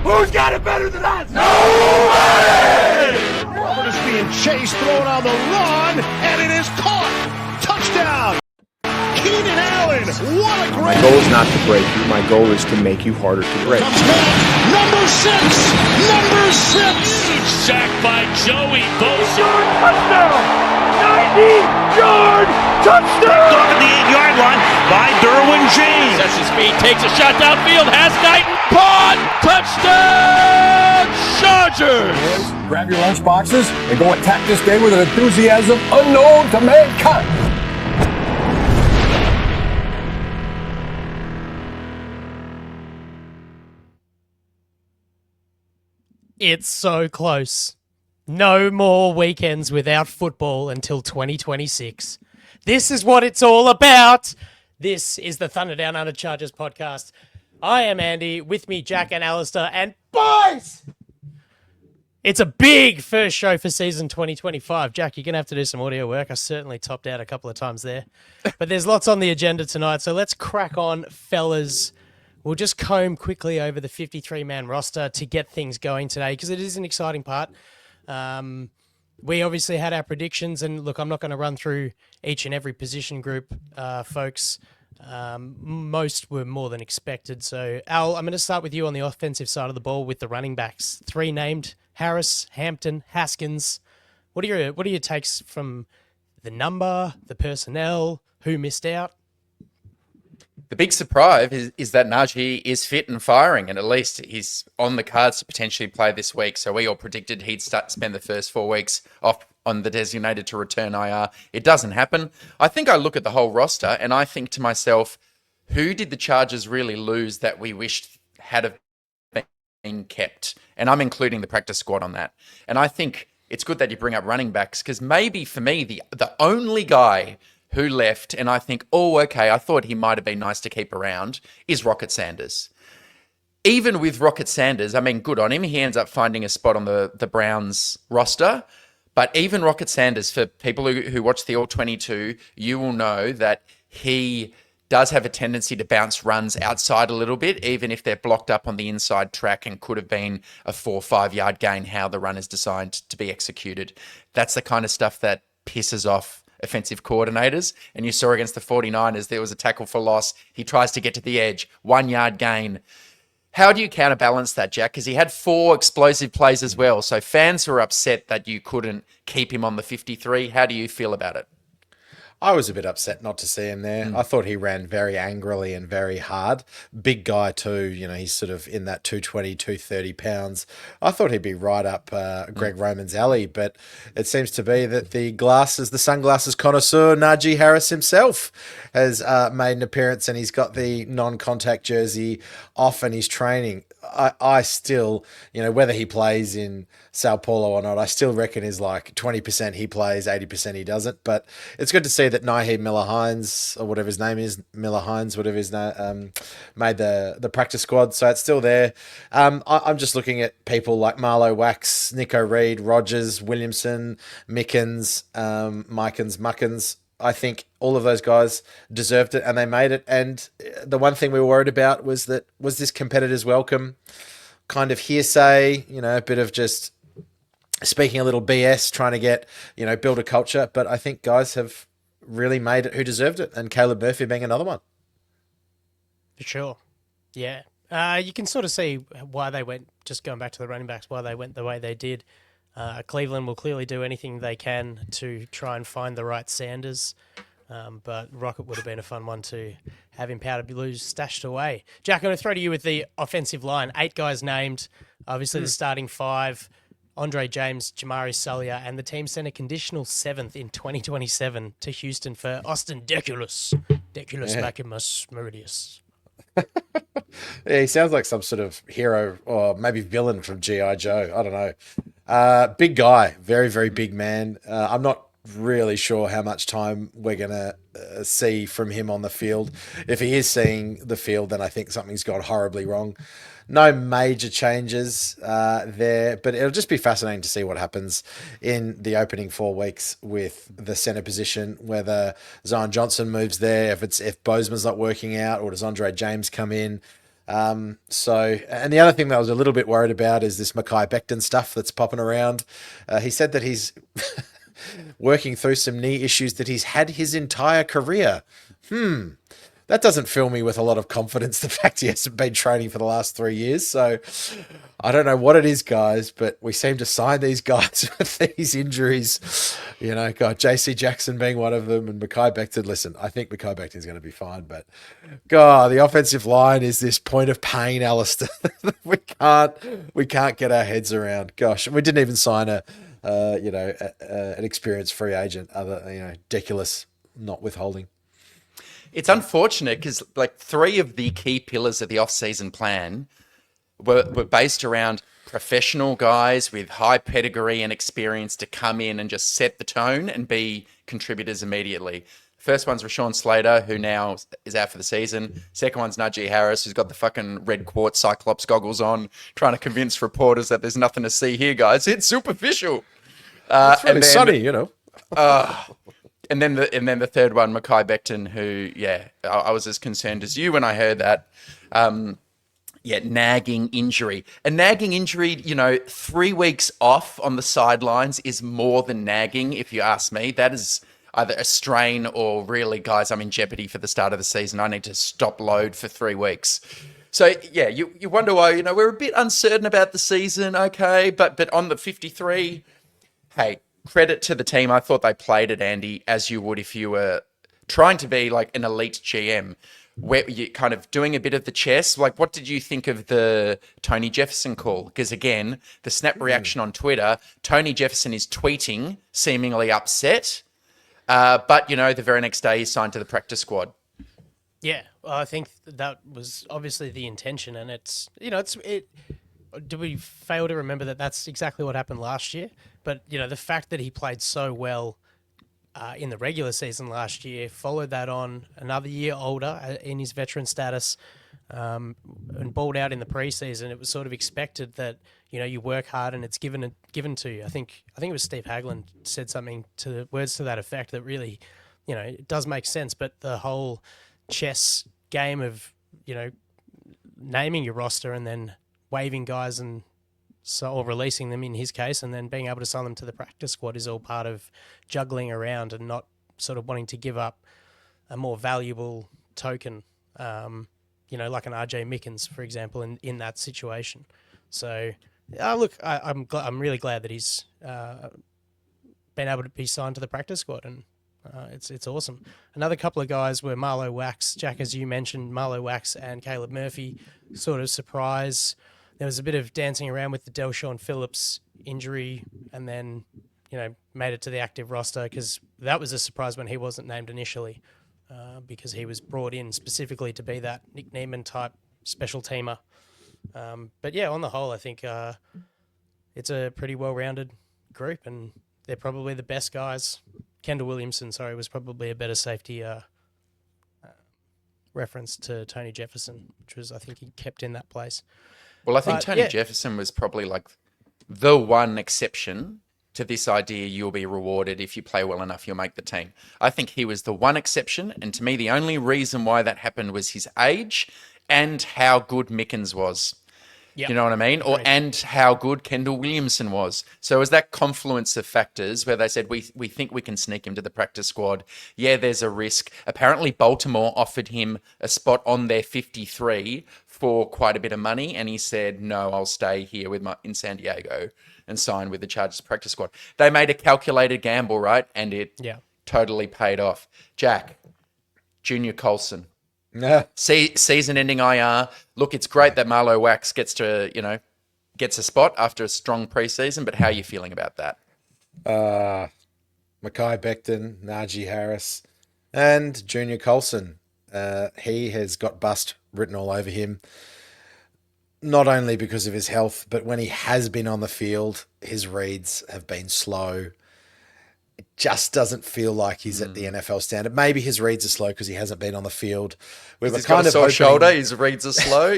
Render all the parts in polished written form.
Who's got it better than us? Nobody! Robert is being chased, thrown on the run, and it is caught. Touchdown! Keenan Allen, what a great... My goal is not to break you. My goal is to make you harder to break. Number six! Huge sack by Joey Bosa. Touchdown! 90-yard touchdown! Picked off at the 8-yard line by Derwin James. Sets his feet, takes a shot downfield, has Knighton, caught, touchdown, Chargers! Grab your lunch boxes and go attack this day with an enthusiasm unknown to mankind. It's so close. No more weekends without football until 2026. This is what it's all about. This is the Thunder Down Under Chargers podcast. I am Andy, with me Jack and Alistair, and boys! It's a big first show for season 2025. Jack, you're going to have to do some audio work. I certainly topped out a couple of times there. But there's lots on the agenda tonight, so let's crack on, fellas. We'll just comb quickly over the 53-man roster to get things going today because it is an exciting part. We obviously had our predictions, and look, I'm not going to run through each and every position group, folks. Most were more than expected. So, Al, I'm going to start with you on the offensive side of the ball with the running backs. 3 named: Harris, Hampton, Haskins. What are your takes from the number, the personnel, who missed out? The big surprise is that Najee is fit and firing, and at least he's on the cards to potentially play this week. So we all predicted he'd spend the first 4 weeks off on the designated to return IR. It doesn't happen. I think I look at the whole roster and I think to myself, who did the Chargers really lose that we wished had have been kept? And I'm including the practice squad on that. And I think it's good that you bring up running backs because maybe for me, the only guy who left, and I think, oh, okay, I thought he might have been nice to keep around, is Rocket Sanders. Even with Rocket Sanders, I mean, good on him. He ends up finding a spot on the Browns roster. But even Rocket Sanders, for people who watch the All-22, you will know that he does have a tendency to bounce runs outside a little bit, even if they're blocked up on the inside track and could have been a 4 or 5 yard gain, how the run is designed to be executed. That's the kind of stuff that pisses off offensive coordinators. And you saw against the 49ers, there was a tackle for loss. He tries to get to the edge, 1 yard gain. How do you counterbalance that, Jack? Because he had 4 explosive plays as well. So fans were upset that you couldn't keep him on the 53. How do you feel about it? I was a bit upset not to see him there. I thought he ran very angrily and very hard. Big guy too, he's sort of in that 220, 230 pounds. I thought he'd be right up Greg Roman's alley, but it seems to be that the sunglasses connoisseur, Najee Harris himself, has made an appearance, and he's got the non-contact jersey off and he's training. I still, whether he plays in Sao Paulo or not, I still reckon is like 20% he plays, 80% he doesn't. But it's good to see that Naheem Miller-Hines, or whatever his name is, Miller-Hines, whatever his name, made the practice squad. So it's still there. I'm just looking at people like Marlo Wax, Nico Reed, Rogers, Williamson, Mickens, Muckens. I think all of those guys deserved it and they made it. And the one thing we were worried about was this competitor's welcome kind of hearsay, a bit of just speaking a little BS, trying to get, build a culture. But I think guys have really made it who deserved it. And Caleb Murphy being another one. For sure. Yeah. You can sort of see why they went, just going back to the running backs, why they went the way they did. Cleveland will clearly do anything they can to try and find the right Sanders, but Rocket would have been a fun one to have him powder blues stashed away. Jack, I'm going to throw to you with the offensive line. 8 guys named, obviously the starting 5, Andre James, Jamari Salyer, and the team sent a conditional 7th in 2027 to Houston for Austin Deculus. Maximus Meridius. Yeah, he sounds like some sort of hero or maybe villain from G.I. Joe. I don't know. Big guy, very, very big man. I'm not really sure how much time we're going to see from him on the field. If he is seeing the field, then I think something's gone horribly wrong. No major changes there, but it'll just be fascinating to see what happens in the opening 4 weeks with the center position, whether Zion Johnson moves there, if Bozeman's not working out, or does Andre James come in. And the other thing that I was a little bit worried about is this Mekhi Becton stuff that's popping around. He said that he's working through some knee issues that he's had his entire career. That doesn't fill me with a lot of confidence, the fact he hasn't been training for the last 3 years. So I don't know what it is, guys, but we seem to sign these guys with these injuries. You know, God, JC Jackson being one of them, and Mekhi Becton. Listen, I think Mekhi Becton's going to be fine, but God, the offensive line is this point of pain, Alistair. we can't get our heads around. Gosh, we didn't even sign an experienced free agent, Deculus not withholding. It's unfortunate because like 3 of the key pillars of the off-season plan were based around professional guys with high pedigree and experience to come in and just set the tone and be contributors immediately. First one's Rashawn Slater, who now is out for the season. Second one's Najee Harris, who's got the fucking red quartz Cyclops goggles on, trying to convince reporters that there's nothing to see here, guys. It's superficial. It's really sunny, you know. And then the third one, Mekhi Becton, who, I was as concerned as you when I heard that. Nagging injury. A nagging injury, 3 weeks off on the sidelines is more than nagging, if you ask me. That is either a strain or really, guys, I'm in jeopardy for the start of the season. I need to stop load for 3 weeks. So, you wonder why, we're a bit uncertain about the season, okay, but on the 53, hey, credit to the team. I thought they played it, Andy, as you would if you were trying to be like an elite GM, where you're kind of doing a bit of the chess. Like, what did you think of the Tony Jefferson call? Because again, the snap reaction on Twitter, Tony Jefferson is tweeting, seemingly upset. But, the very next day he's signed to the practice squad. Yeah, well, I think that was obviously the intention. And do we fail to remember that that's exactly what happened last year? But, the fact that he played so well in the regular season last year, followed that on another year older in his veteran status, and balled out in the preseason, it was sort of expected that, you work hard and it's given to you. I think it was Steve Hagland said something words to that effect that really, it does make sense. But the whole chess game of, naming your roster and then waiving guys or releasing them in his case, and then being able to sign them to the practice squad is all part of juggling around and not sort of wanting to give up a more valuable token, like an RJ Mickens, for example, in that situation. So, look, I'm really glad that he's been able to be signed to the practice squad, and it's awesome. Another couple of guys were Marlo Wax, Jack, as you mentioned, Marlo Wax and Caleb Murphy, sort of surprise. There was a bit of dancing around with the Delshon Phillips injury, and then, made it to the active roster, because that was a surprise when he wasn't named initially, because he was brought in specifically to be that Nick Neiman type special teamer. But yeah, on the whole, I think it's a pretty well-rounded group, and they're probably the best guys. Kendall Williamson, was probably a better safety reference to Tony Jefferson, which was, I think, he kept in that place. Well, I think Tony Jefferson was probably like the one exception to this idea you'll be rewarded if you play well enough, you'll make the team. I think he was the one exception, and to me, the only reason why that happened was his age and how good Mickens was. Yep. You know what I mean? And how good Kendall Williamson was. So it was that confluence of factors where they said, we think we can sneak him to the practice squad. Yeah, there's a risk. Apparently Baltimore offered him a spot on their 53 for quite a bit of money, and he said, no, I'll stay here in San Diego and sign with the Chargers practice squad. They made a calculated gamble, right? And it totally paid off. Jack, Junior Colson. Yeah. Season-ending IR. Look, it's great that Marlo Wax gets a spot after a strong preseason, but how are you feeling about that? Mekhi Becton, Najee Harris, and Junior Colson. He has got bust written all over him, not only because of his health, but when he has been on the field, his reads have been slow. It just doesn't feel like he's at the NFL standard. Maybe his reads are slow because he hasn't been on the field. He's got a sore shoulder. His reads are slow,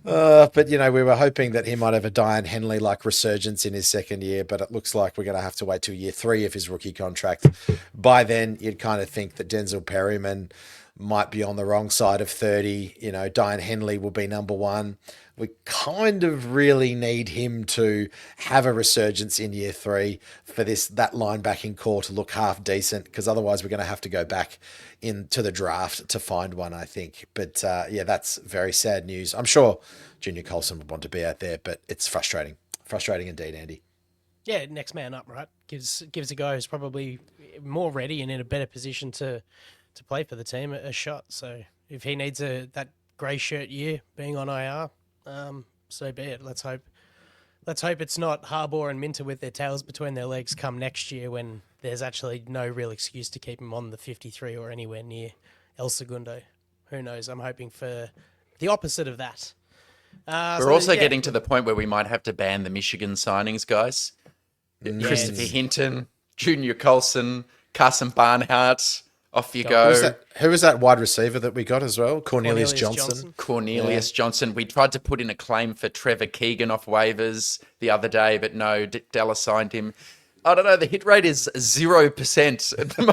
But, we were hoping that he might have a Diane Henley-like resurgence in his second year, but it looks like we're going to have to wait till year 3 of his rookie contract. By then, you'd kind of think that Denzel Perryman might be on the wrong side of 30. You know, Diane Henley will be number one. We kind of really need him to have a resurgence in year 3 for that linebacking core to look half decent, because otherwise we're going to have to go back into the draft to find one, I think. But yeah, that's very sad news. I'm sure Junior Colson would want to be out there, but it's frustrating. Frustrating indeed, Andy. Yeah, next man up, right? Gives a guy who's probably more ready and in a better position to play for the team a shot. So if he needs that grey shirt year being on IR, so be it. Let's hope it's not Harbour and Minter with their tails between their legs come next year when there's actually no real excuse to keep him on the 53 or anywhere near El Segundo. Who knows? I'm hoping for the opposite of that. We're also getting to the point where we might have to ban the Michigan signings, guys. Christopher Hinton, Junior Colson, Carson Barnhart. Off you go. Who was that wide receiver that we got as well? Cornelius Johnson. Cornelius Johnson. We tried to put in a claim for Trevor Keegan off waivers the other day, but no, Della signed him. I don't know. The hit rate is 0% at the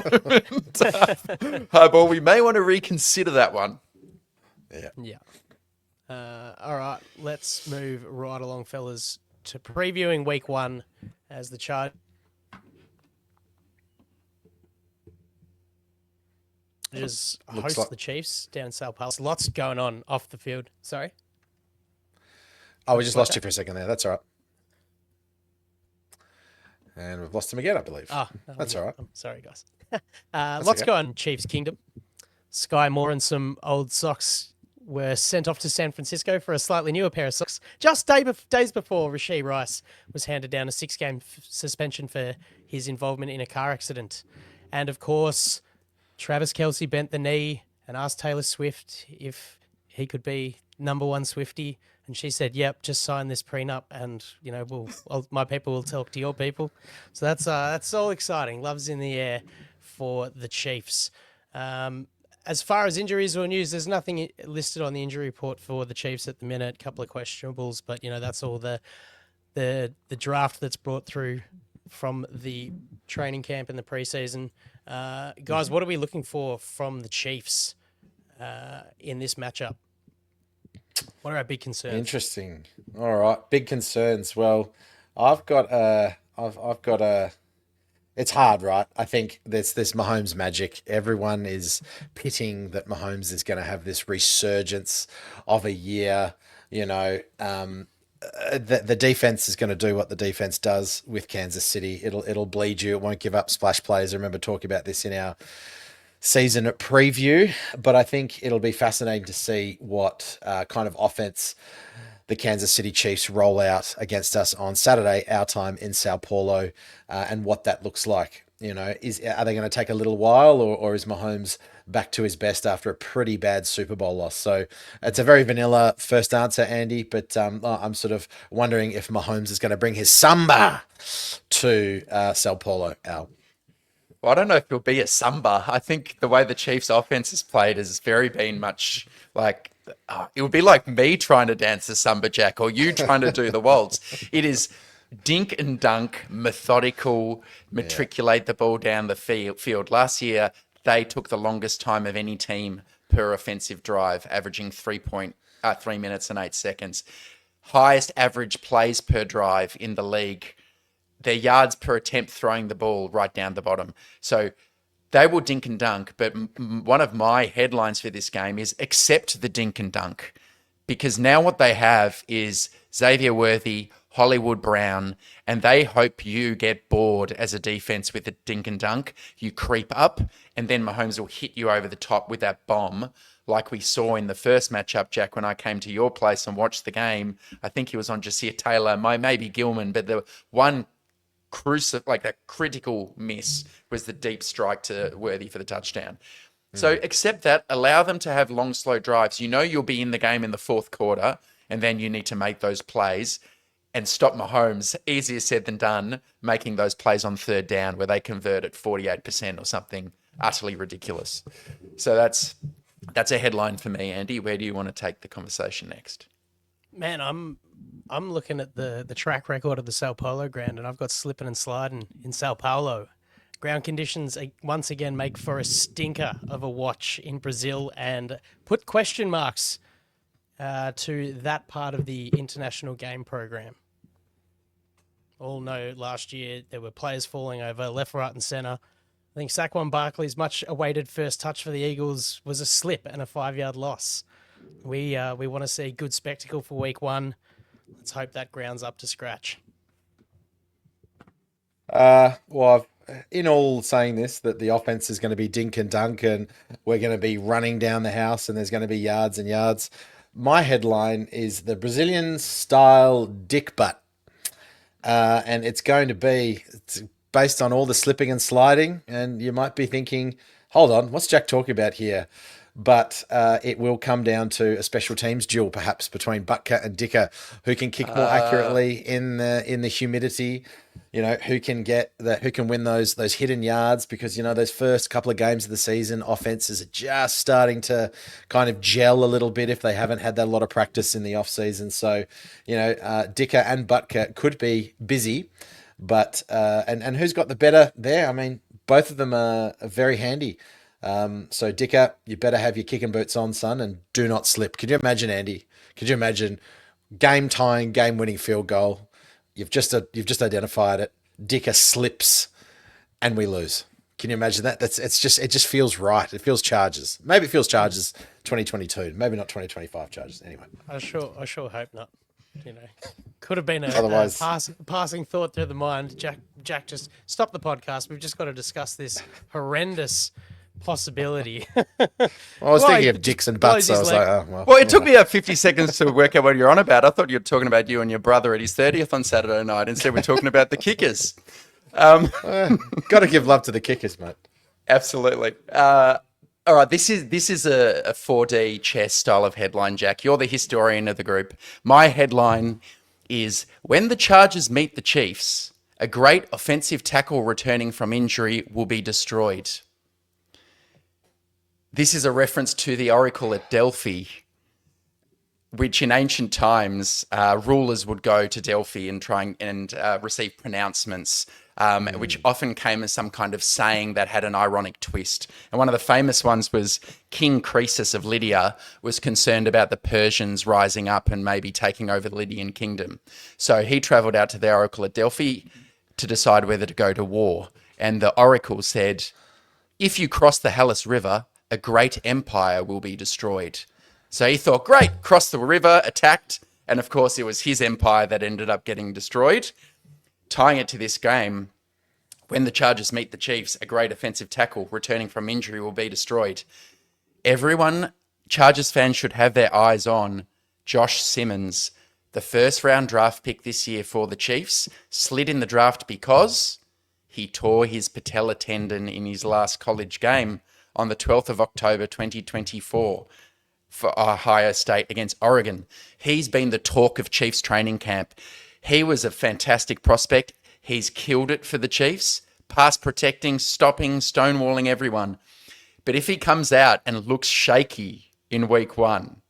moment. Harbour, we may want to reconsider that one. Yeah. All right, let's move right along, fellas, to previewing week 1 as the Chargers host the Chiefs down in Sao Paulo. Lots going on off the field. Sorry? Oh, we just lost you for a second there. That's all right. And we've lost him again, I believe. That's all right. I'm sorry, guys. Lots going on in Chiefs Kingdom. Sky Moore and some old socks were sent off to San Francisco for a slightly newer pair of socks just days before Rashee Rice was handed down a 6-game suspension for his involvement in a car accident. And, of course, Travis Kelce bent the knee and asked Taylor Swift if he could be number 1 Swiftie. And she said, yep, just sign this prenup and, you know, my people will talk to your people. So that's all exciting. Love's in the air for the Chiefs. As far as injuries or news, there's nothing listed on the injury report for the Chiefs at the minute. A couple of questionables, but, you know, that's all the draft that's brought through from the training camp in the preseason. Guys, what are we looking for from the Chiefs in this matchup? What are our big concerns? Interesting. All right, big concerns. Well, I've got a. It's hard, right? I think there's this Mahomes magic. Everyone is pitting that Mahomes is going to have this resurgence of a year. You know, the defense is going to do what the defense does with Kansas City. It'll bleed you. It won't give up splash plays. I remember talking about this in our season preview, but I think it'll be fascinating to see what kind of offense the Kansas City Chiefs roll out against us on Saturday, our time in Sao Paulo, and what that looks like. You know, are they going to take a little while, or is Mahomes back to his best after a pretty bad Super Bowl loss? So it's a very vanilla first answer, Andy, but I'm sort of wondering if Mahomes is going to bring his samba to Sao Paulo, Al. Well, I don't know if it'll be a samba. I think the way the Chiefs' offense has played has been much like it would be like me trying to dance the samba, Jack, or you trying to do the waltz. It is dink and dunk, methodical, matriculate the ball down the field. Last year, they took the longest time of any team per offensive drive, averaging 3 minutes and 8 seconds. Highest average plays per drive in the league. Their yards per attempt throwing the ball right down the bottom. So they will dink and dunk, but one of my headlines for this game is accept the dink and dunk. Because now what they have is Xavier Worthy, Hollywood Brown, and they hope you get bored as a defense with a dink and dunk. You creep up, and then Mahomes will hit you over the top with that bomb, like we saw in the first matchup, Jack, when I came to your place and watched the game. I think he was on Jasir Taylor, maybe Gilman, but the one a critical miss was the deep strike to Worthy for the touchdown. So accept that, allow them to have long, slow drives. You know you'll be in the game in the fourth quarter, and then you need to make those plays and stop Mahomes, easier said than done, making those plays on third down where they convert at 48% or something utterly ridiculous. So that's a headline for me, Andy. Where do you want to take the conversation next? Man, I'm looking at the track record of the Sao Paulo ground, and I've got slipping and sliding in Sao Paulo Ground conditions once again make for a stinker of a watch in Brazil and put question marks to that part of the international game program. All know last year there were players falling over left, right, and centre. I think Saquon Barkley's much awaited first touch for the Eagles was a slip and a 5-yard loss. We want to see good spectacle for week 1. Let's hope that ground's up to scratch. Well, in all saying this, that the offense is going to be dink and dunk and we're going to be running down the house and there's going to be yards and yards. My headline is the Brazilian style dick butt. And it's going to be based on all the slipping and sliding. And you might be thinking, hold on, what's Jack talking about here? But it will come down to a special teams duel, perhaps between Butker and Dicker, who can kick more accurately in the humidity. You know, who can win those hidden yards, because you know those first couple of games of the season, offenses are just starting to kind of gel a little bit if they haven't had that lot of practice in the off season. So, you know, Dicker and Butker could be busy, but and who's got the better there? I mean, both of them are very handy. So Dicker, you better have your kicking boots on, son, and do not slip. Could you imagine, Andy? Could you imagine game-tying, game-winning field goal? You've just identified it. Dicker slips, and we lose. Can you imagine that? It just feels right. It feels Chargers. Maybe it feels Chargers 2022. Maybe not 2025 Chargers. Anyway, I sure hope not. You know, could have been Otherwise, passing thought through the mind. Jack, just stop the podcast. We've just got to discuss this horrendous possibility. I was thinking of dicks and butts. So I was like, oh, well, it took me about 50 seconds to work out what you're on about. I thought you were talking about you and your brother at his 30th on Saturday night. Instead, we're talking about the kickers. got to give love to the kickers, mate. Absolutely. All right, this is a 4D chess style of headline, Jack. You're the historian of the group. My headline is, when the Chargers meet the Chiefs, a great offensive tackle returning from injury will be destroyed. This is a reference to the oracle at Delphi, which in ancient times, rulers would go to Delphi and try and receive pronouncements, which often came as some kind of saying that had an ironic twist. And one of the famous ones was King Croesus of Lydia was concerned about the Persians rising up and maybe taking over the Lydian kingdom. So he travelled out to the oracle at Delphi to decide whether to go to war. And the oracle said, if you cross the Halys River, a great empire will be destroyed. So he thought, great, crossed the river, attacked, and of course it was his empire that ended up getting destroyed. Tying it to this game, when the Chargers meet the Chiefs, a great offensive tackle returning from injury will be destroyed. Everyone, Chargers fans, should have their eyes on Josh Simmons, the first round draft pick this year for the Chiefs, slid in the draft because he tore his patella tendon in his last college game on the 12th of October 2024 for Ohio State against Oregon. He's been the talk of Chiefs training camp. He was a fantastic prospect. He's killed it for the Chiefs, pass protecting, stopping, stonewalling everyone. But if he comes out and looks shaky in week 1,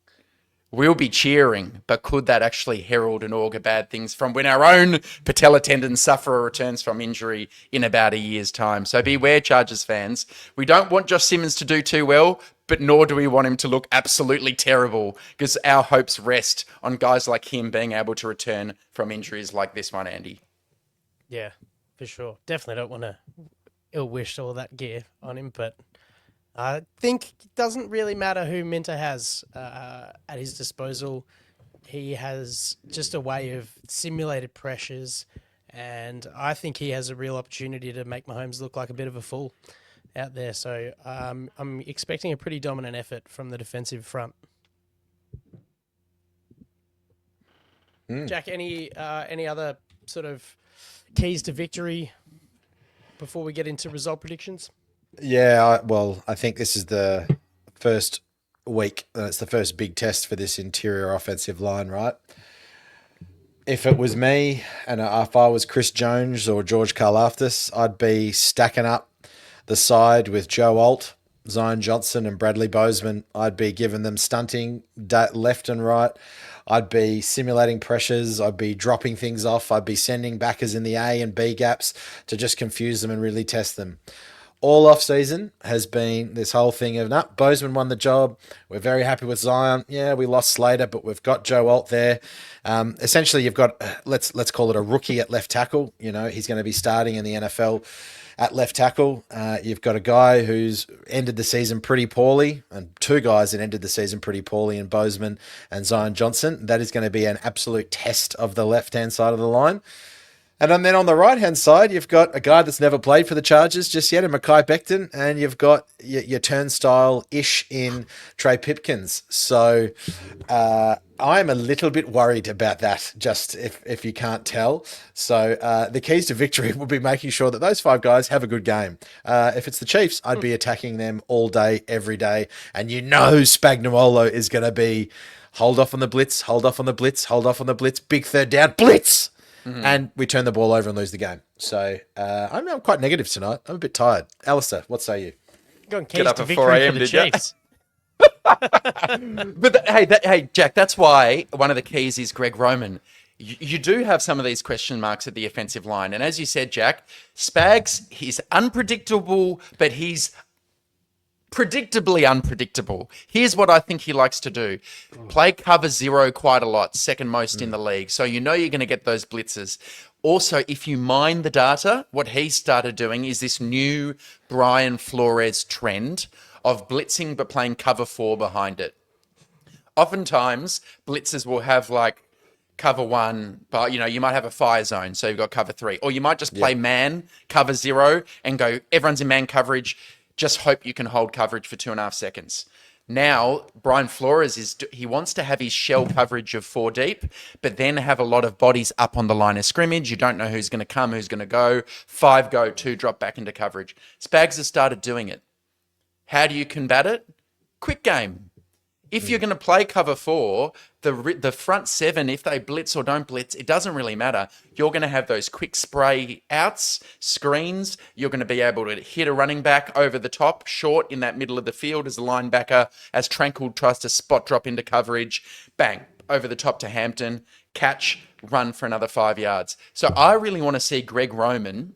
we'll be cheering, but could that actually herald and augur bad things from when our own patella tendon sufferer returns from injury in about a year's time? So beware, Chargers fans. We don't want Josh Simmons to do too well, but nor do we want him to look absolutely terrible, because our hopes rest on guys like him being able to return from injuries like this one, Andy. Yeah, for sure. Definitely don't want to ill-wish all that gear on him, but I think it doesn't really matter who Minter has at his disposal. He has just a way of simulated pressures, and I think he has a real opportunity to make Mahomes look like a bit of a fool out there. So I'm expecting a pretty dominant effort from the defensive front. Jack, any other sort of keys to victory before we get into result predictions? Yeah, I think this is the first week, and it's the first big test for this interior offensive line, right? If it was me, and if I was Chris Jones or George Karlaftis, I'd be stacking up the side with Joe Alt, Zion Johnson and Bradley Bozeman, I'd be giving them stunting left and right. I'd be simulating pressures. I'd be dropping things off. I'd be sending backers in the A and B gaps to just confuse them and really test them. All off season has been this whole thing of, nah, Bozeman won the job. We're very happy with Zion. Yeah, we lost Slater, but we've got Joe Alt there. Essentially, you've got, let's call it a rookie at left tackle. You know, he's going to be starting in the NFL at left tackle. You've got a guy who's ended the season pretty poorly, and two guys that ended the season pretty poorly in Bozeman and Zion Johnson. That is going to be an absolute test of the left-hand side of the line. And then on the right-hand side, you've got a guy that's never played for the Chargers just yet, in Mekhi Becton, and you've got your turnstile-ish in Trey Pipkins. So I'm a little bit worried about that, just if you can't tell. So the keys to victory will be making sure that those five guys have a good game. If it's the Chiefs, I'd be attacking them all day, every day. And you know Spagnuolo is going to be hold off on the blitz, hold off on the blitz, hold off on the blitz, big third down, blitz! And we turn the ball over and lose the game. So I'm quite negative tonight. I'm a bit tired. Alistair, what say you? Going keys up to at victory 4 for a.m., the did ya? Chiefs. But hey, Jack, that's why one of the keys is Greg Roman. You do have some of these question marks at the offensive line. And as you said, Jack, Spags, he's unpredictable, but he's predictably unpredictable. Here's what I think he likes to do. Play cover zero quite a lot, second most in the league. So you know you're going to get those blitzes. Also, if you mine the data, what he started doing is this new Brian Flores trend of blitzing but playing cover four behind it. Oftentimes, blitzers will have like cover one, but you might have a fire zone, so you've got cover three. Or you might just play man, cover zero, and go, everyone's in man coverage. Just hope you can hold coverage for 2.5 seconds. Now, Brian Flores he wants to have his shell coverage of 4 deep, but then have a lot of bodies up on the line of scrimmage. You don't know who's going to come, who's going to go. 5 go, 2 drop back into coverage. Spags has started doing it. How do you combat it? Quick game. If you're going to play cover 4, the front 7, if they blitz or don't blitz, it doesn't really matter. You're going to have those quick spray outs, screens. You're going to be able to hit a running back over the top, short in that middle of the field as a linebacker, as Tranquil tries to spot drop into coverage. Bang, over the top to Hampton, catch, run for another 5 yards. So I really want to see Greg Roman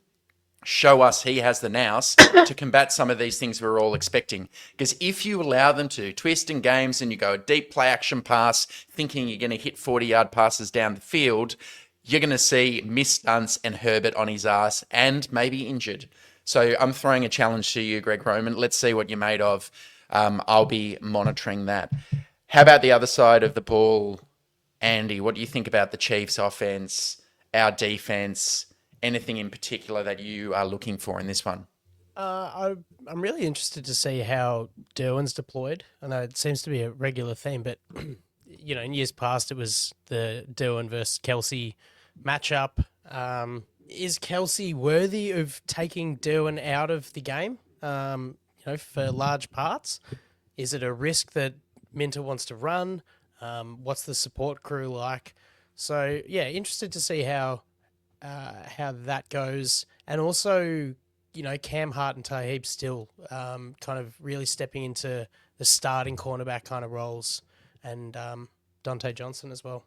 show us he has the nous to combat some of these things we're all expecting. Because if you allow them to twist in games and you go a deep play action pass, thinking you're going to hit 40-yard passes down the field, you're going to see missed stunts and Herbert on his ass and maybe injured. So I'm throwing a challenge to you, Greg Roman. Let's see what you're made of. I'll be monitoring that. How about the other side of the ball, Andy? What do you think about the Chiefs' offense, our defense? Anything in particular that you are looking for in this one? I'm really interested to see how Derwin's deployed. I know it seems to be a regular theme, but in years past it was the Derwin versus Kelsey matchup. Is Kelsey worthy of taking Derwin out of the game? For large parts, is it a risk that Minter wants to run? What's the support crew like? So yeah, interested to see how that goes. And also, Cam Hart and Taheeb still kind of really stepping into the starting cornerback kind of roles, and Dante Johnson as well.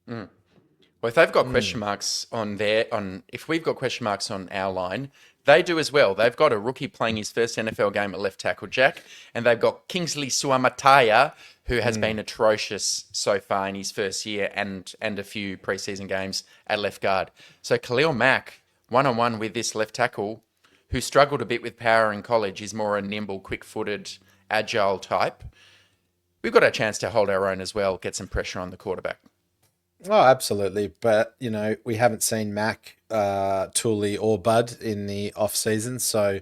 Well, if they've got question marks if we've got question marks on our line, they do as well. They've got a rookie playing his first NFL game at left tackle, Jack, and they've got Kingsley Suamataya, who has been atrocious so far in his first year and a few preseason games at left guard. So Khalil Mack, one-on-one with this left tackle, who struggled a bit with power in college, is more a nimble, quick-footed, agile type. We've got a chance to hold our own as well, get some pressure on the quarterback. Oh, absolutely. But, we haven't seen Mac, Tooley or Bud in the off-season, so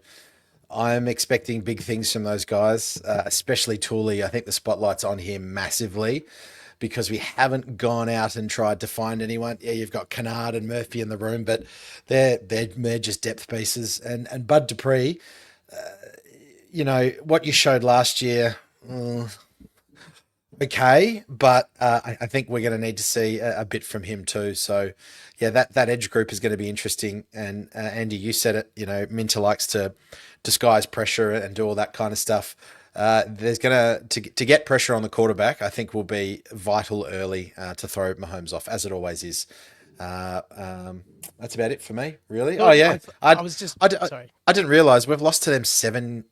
I'm expecting big things from those guys, especially Tooley. I think the spotlight's on him massively because we haven't gone out and tried to find anyone. Yeah, you've got Kennard and Murphy in the room, but they're just depth pieces. And Bud Dupree, what you showed last year okay, but I think we're going to need to see a bit from him too. So, yeah, that edge group is going to be interesting. And Andy, you said it. You know, Minter likes to disguise pressure and do all that kind of stuff. There's to get pressure on the quarterback. I think will be vital early to throw Mahomes off, as it always is. That's about it for me, really. Well, Oh yeah, I was just sorry. I didn't realize we've lost to them 7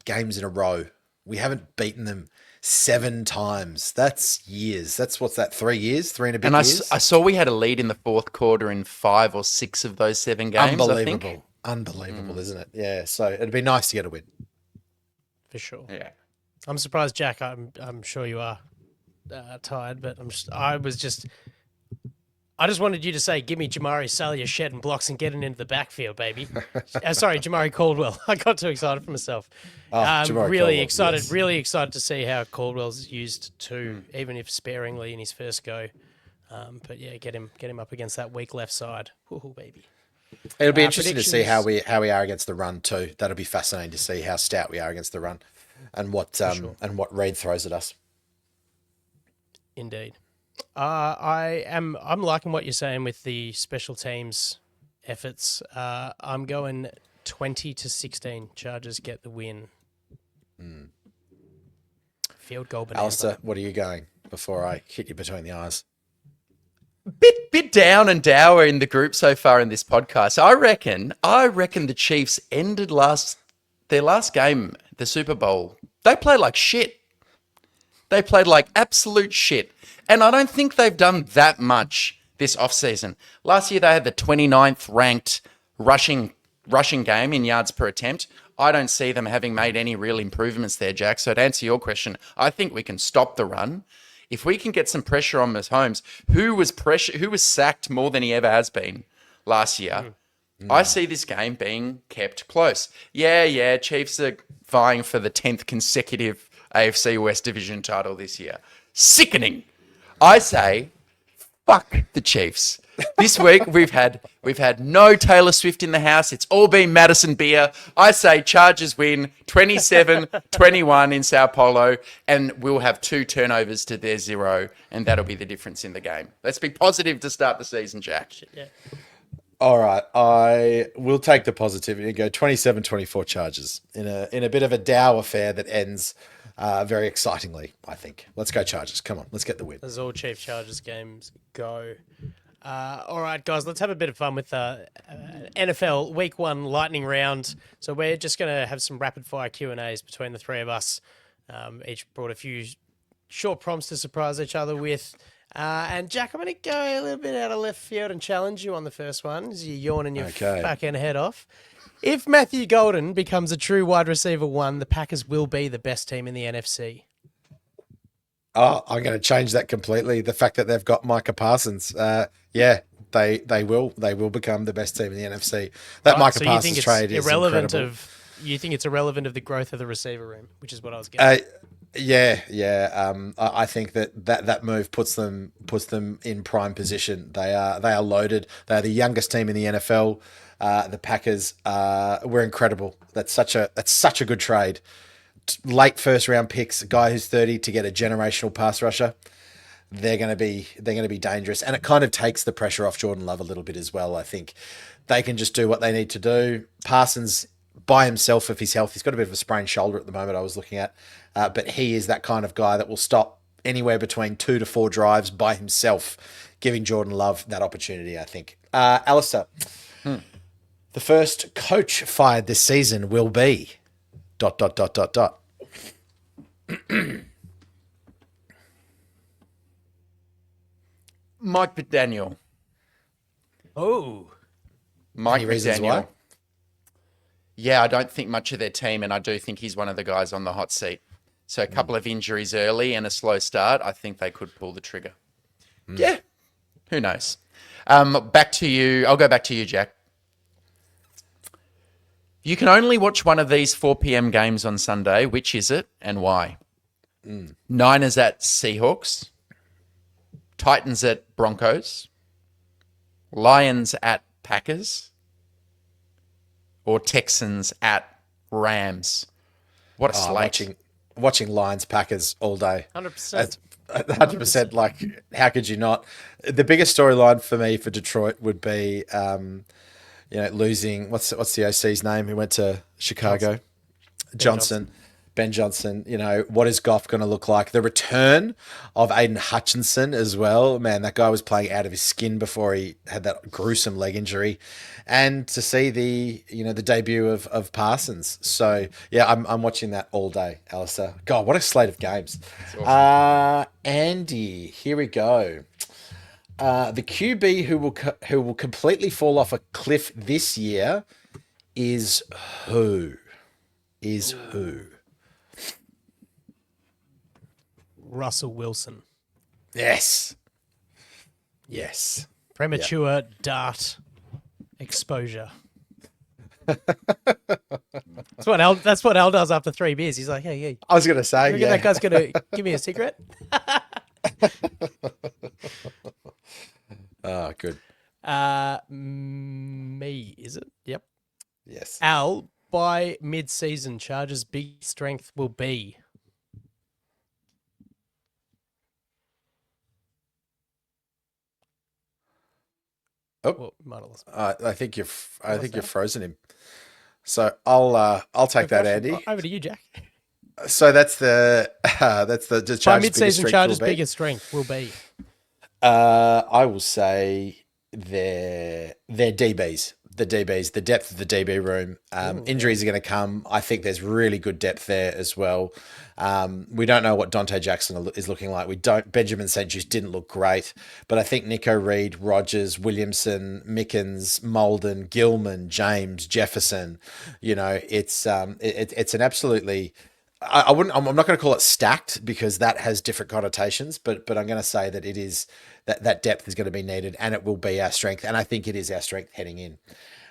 games in a row. We haven't beaten them 7 times. That's years. That's what's that? 3 years, 3 and a bit And years. I saw we had a lead in the fourth quarter in 5 or 6 of those 7 games. Unbelievable, I think. unbelievable, isn't it? Yeah. So it'd be nice to get a win. For sure. Yeah. I'm surprised, Jack. I'm sure you are tired, but I just wanted you to say, "Give me Jamari Salyer shedding blocks and getting into the backfield, baby." Sorry, Jamari Caldwell. I got too excited for myself. Jamari Really Caldwell, excited. yes. Really excited to see how Caldwell's used too, even if sparingly in his first go. But yeah, get him up against that weak left side. Woohoo, baby. It'll be interesting to see predictions. how we are against the run too. That'll be fascinating to see how stout we are against the run, and what Reed throws at us. Indeed. I'm liking what you're saying with the special teams efforts. I'm going 20-16. Chargers get the win. Field goal bonanza. Alistair, what are you going before I hit you between the eyes? Bit down and dour in the group so far in this podcast. I reckon the Chiefs ended their last game, the Super Bowl. They played like shit. They played like absolute shit. And I don't think they've done that much this offseason. Last year they had the 29th ranked rushing game in yards per attempt. I don't see them having made any real improvements there, Jack. So to answer your question, I think we can stop the run. If we can get some pressure on Mahomes, who was sacked more than he ever has been last year, I see this game being kept close. Yeah, Chiefs are vying for the 10th consecutive AFC West Division title this year. Sickening. I say, fuck the Chiefs. This week we've had no Taylor Swift in the house. It's all been Madison beer. I say Chargers win 27-21 in Sao Paulo, and we'll have 2 turnovers to their 0, and that'll be the difference in the game. Let's be positive to start the season, Jack. Yeah. All right, I will take the positivity and go 27-24 Chargers in a bit of a dour affair that ends very excitingly, I think. Let's go Chargers. Come on, let's get the win. As all Chief Chargers games go. All right, guys, let's have a bit of fun with NFL Week 1 lightning round. So we're just going to have some rapid-fire Q&As between the three of us. Each brought a few short prompts to surprise each other with. And Jack, I'm going to go a little bit out of left field and challenge you on the first one as you're yawning your fucking head off. If Matthew Golden becomes a true wide receiver 1, the Packers will be the best team in the NFC. Oh, I'm going to change that completely. The fact that they've got Micah Parsons, they will become the best team in the NFC. That Micah Parsons trade is incredible. You think it's irrelevant of the growth of the receiver room, which is what I was getting. I think that move puts them in prime position. They are loaded. They are the youngest team in the NFL. The Packers were incredible. That's such a good trade. Late first round picks, a guy who's 30 to get a generational pass rusher. They're going to be dangerous, and it kind of takes the pressure off Jordan Love a little bit as well. I think they can just do what they need to do. Parsons by himself, if he's healthy, he's got a bit of a sprained shoulder at the moment. I was looking at, but he is that kind of guy that will stop anywhere between 2 to 4 drives by himself, giving Jordan Love that opportunity. I think. Alistair, the first coach fired this season will be ... Mike McDaniel. Oh. Mike Any reasons McDaniel. why? Yeah, I don't think much of their team, and I do think he's one of the guys on the hot seat. So a couple of injuries early and a slow start, I think they could pull the trigger. Yeah, who knows? Back to you. I'll go back to you, Jack. You can only watch one of these 4 p.m. games on Sunday. Which is it and why? Niners at Seahawks. Titans at Broncos. Lions at Packers. Or Texans at Rams. What a slate. Watching Lions Packers all day. 100%. 100%. Like, how could you not? The biggest storyline for me for Detroit would be, losing what's the OC's name who went to Chicago, Johnson. Ben Johnson. What is Goff going to look like? The return of Aiden Hutchinson as well. Man, that guy was playing out of his skin before he had that gruesome leg injury, and to see the debut of Parsons. So yeah, I'm watching that all day, Alistair. God, what a slate of games. Awesome. Andy, here we go. The QB who will completely fall off a cliff this year is who? Russell Wilson. Yes. Premature dart exposure. That's what Al does after 3 beers. He's like, hey. I was going to say, that guy's going to give me a cigarette? Oh, good. Me, is it? Yep. Yes. Al, by mid-season, Chargers' big strength will be... Oh, well, I think you've frozen him. So I'll take that, Andy. Over to you, Jack. So that's the Chargers' by mid-season, Chargers' biggest biggest strength will be. I will say their DBs. The depth of the DB room. Injuries are going to come. I think there's really good depth there as well. We don't know what Dante Jackson is looking like. Benjamin St. Juste didn't look great, but I think Nico Reed, Rogers, Williamson, Mickens, Molden, Gilman, James, Jefferson, it's an absolutely... I'm not going to call it stacked because that has different connotations, but I'm going to say that it is that depth is going to be needed and it will be our strength. And I think it is our strength heading in.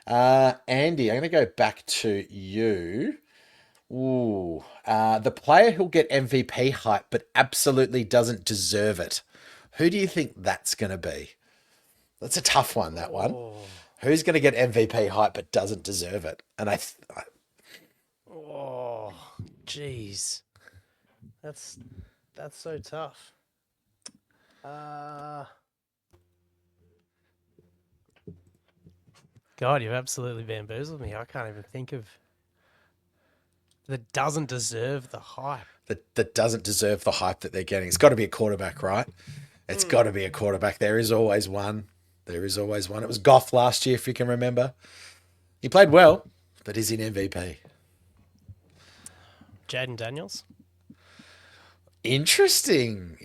Andy, I'm going to go back to you. The player who'll get MVP hype, but absolutely doesn't deserve it. Who do you think that's going to be? That's a tough one, that one. Who's going to get MVP hype, but doesn't deserve it? And Jeez, that's so tough. God, you've absolutely bamboozled me. I can't even think of that doesn't deserve the hype. That doesn't deserve the hype that they're getting. It's got to be a quarterback, right? It's got to be a quarterback. There is always one. It was Goff last year, if you can remember. He played well, but is he an MVP? Jaden Daniels. Interesting.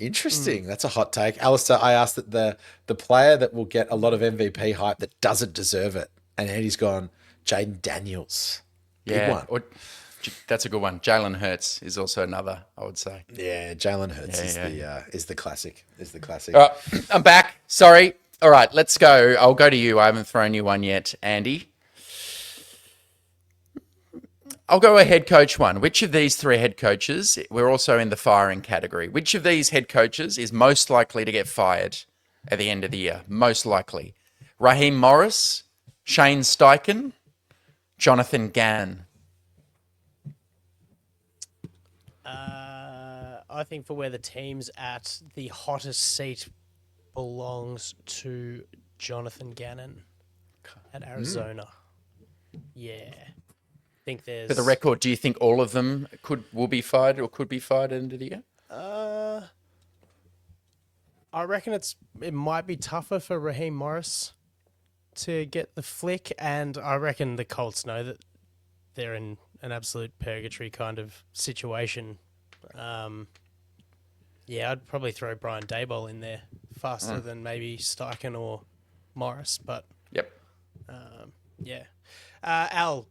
That's a hot take. Alistair, I asked that the player that will get a lot of MVP hype that doesn't deserve it. And Eddie's gone, Jaden Daniels. Good one. That's a good one. Jalen Hurts is also another, I would say. Yeah, Jalen Hurts is the classic. All right, I'm back. Sorry. All right, let's go. I'll go to you. I haven't thrown you one yet, Andy. I'll go a head coach one. Which of these 3 head coaches, we're also in the firing category, which of these head coaches is most likely to get fired at the end of the year? Most likely. Raheem Morris, Shane Steichen, Jonathan Gann. I think for where the team's at, the hottest seat belongs to Jonathan Gannon at Arizona. Yeah. Think there's... For the record, do you think all of them will be fired or could be fired at the end of the year? I reckon it might be tougher for Raheem Morris to get the flick, and I reckon the Colts know that they're in an absolute purgatory kind of situation. I'd probably throw Brian Daboll in there faster than maybe Steichen or Morris, but yep. Al.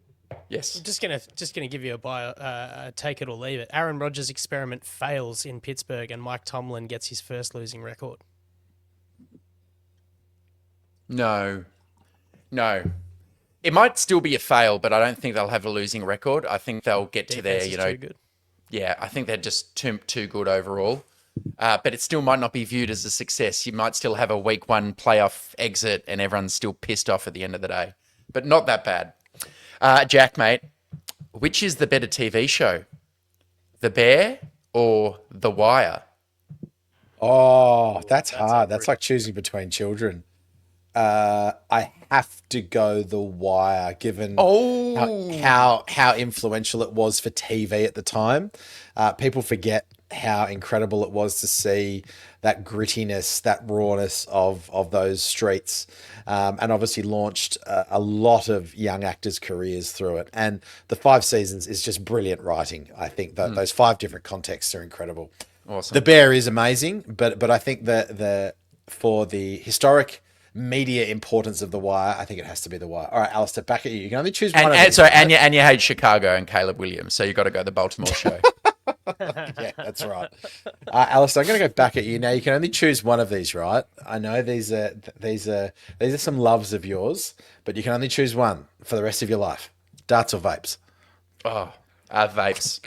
Yes. I'm just gonna give you a take it or leave it. Aaron Rodgers' experiment fails in Pittsburgh, and Mike Tomlin gets his first losing record. No. It might still be a fail, but I don't think they'll have a losing record. I think they'll get to their, Too good. Yeah, I think they're just too good overall. But it still might not be viewed as a success. You might still have a week 1 playoff exit, and everyone's still pissed off at the end of the day. But not that bad. Jack, mate, which is the better TV show? The Bear or The Wire? Oh, that's hard. That's like choosing between children. I have to go The Wire, given how influential it was for TV at the time. People forget how incredible it was to see that grittiness, that rawness of those streets, and obviously launched a lot of young actors' careers through it. And the 5 seasons is just brilliant writing. I think that those 5 different contexts are incredible. Awesome. The Bear is amazing, but I think that for the historic media importance of The Wire, I think it has to be The Wire. All right, Alistair, back at you. You can only choose one of these. And you hate Chicago and Caleb Williams, so you got to go the Baltimore show. Yeah, that's right. Alistair, I'm going to go back at you now. You can only choose one of these, right? I know these are some loves of yours, but you can only choose one for the rest of your life. Darts or vapes? Oh, vapes.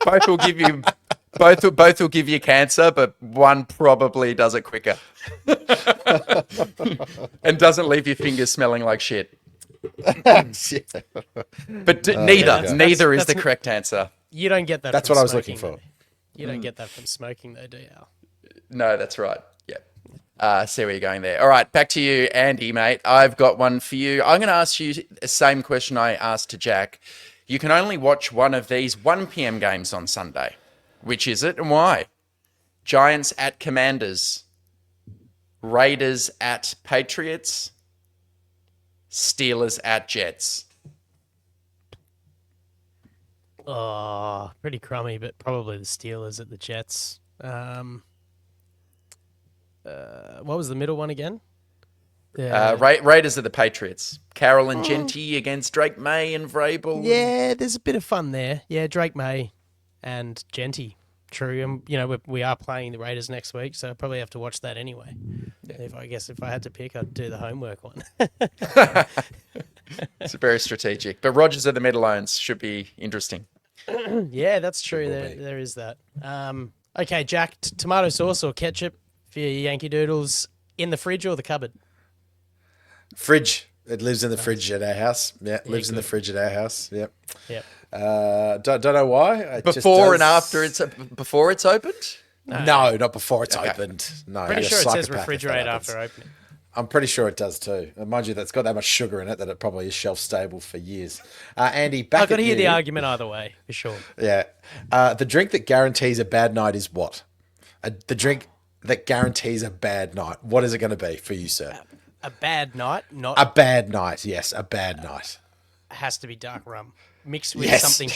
Both will give you cancer, but one probably does it quicker. And doesn't leave your fingers smelling like shit. But neither is the correct answer. You don't get that. That's from what I was smoking, looking for. though. You don't get that from smoking, though, do you? No, that's right. Yeah. See where you're going there. All right, back to you, Andy, mate. I've got one for you. I'm going to ask you the same question I asked to Jack. You can only watch one of these 1 p.m. games on Sunday. Which is it and why? Giants at Commanders. Raiders at Patriots. Steelers at Jets. Oh, pretty crummy, but probably the Steelers at the Jets. What was the middle one again? Raiders are the Patriots. Carroll and Genty against Drake May and Vrabel. Yeah, there's a bit of fun there. Yeah, Drake May and Genty. True. And, we are playing the Raiders next week, so I probably have to watch that anyway. Yeah. If I had to pick, I'd do the homework one. It's very strategic. But Rodgers at the Meadowlands should be interesting. Yeah, that's true. There is that. Okay, Jack, tomato sauce or ketchup for your Yankee Doodles in the fridge or the cupboard? Fridge. It lives in the fridge at our house. Yeah, it lives in the fridge at our house. Yep. Yep. Don't know why. Before and after before it's opened? No, not before it's opened. No, Pretty you're a sure it says psychopath if that refrigerate happens. after opening. I'm pretty sure it does too. And mind you, that's got that much sugar in it that it probably is shelf stable for years. Andy, back I've got at to hear you. the argument either way, for sure. Yeah. The drink that guarantees a bad night is what? The drink that guarantees a bad night. What is it going to be for you, sir? A bad night, not A bad night. Yes, a bad night. has to be dark rum mixed with Yes. something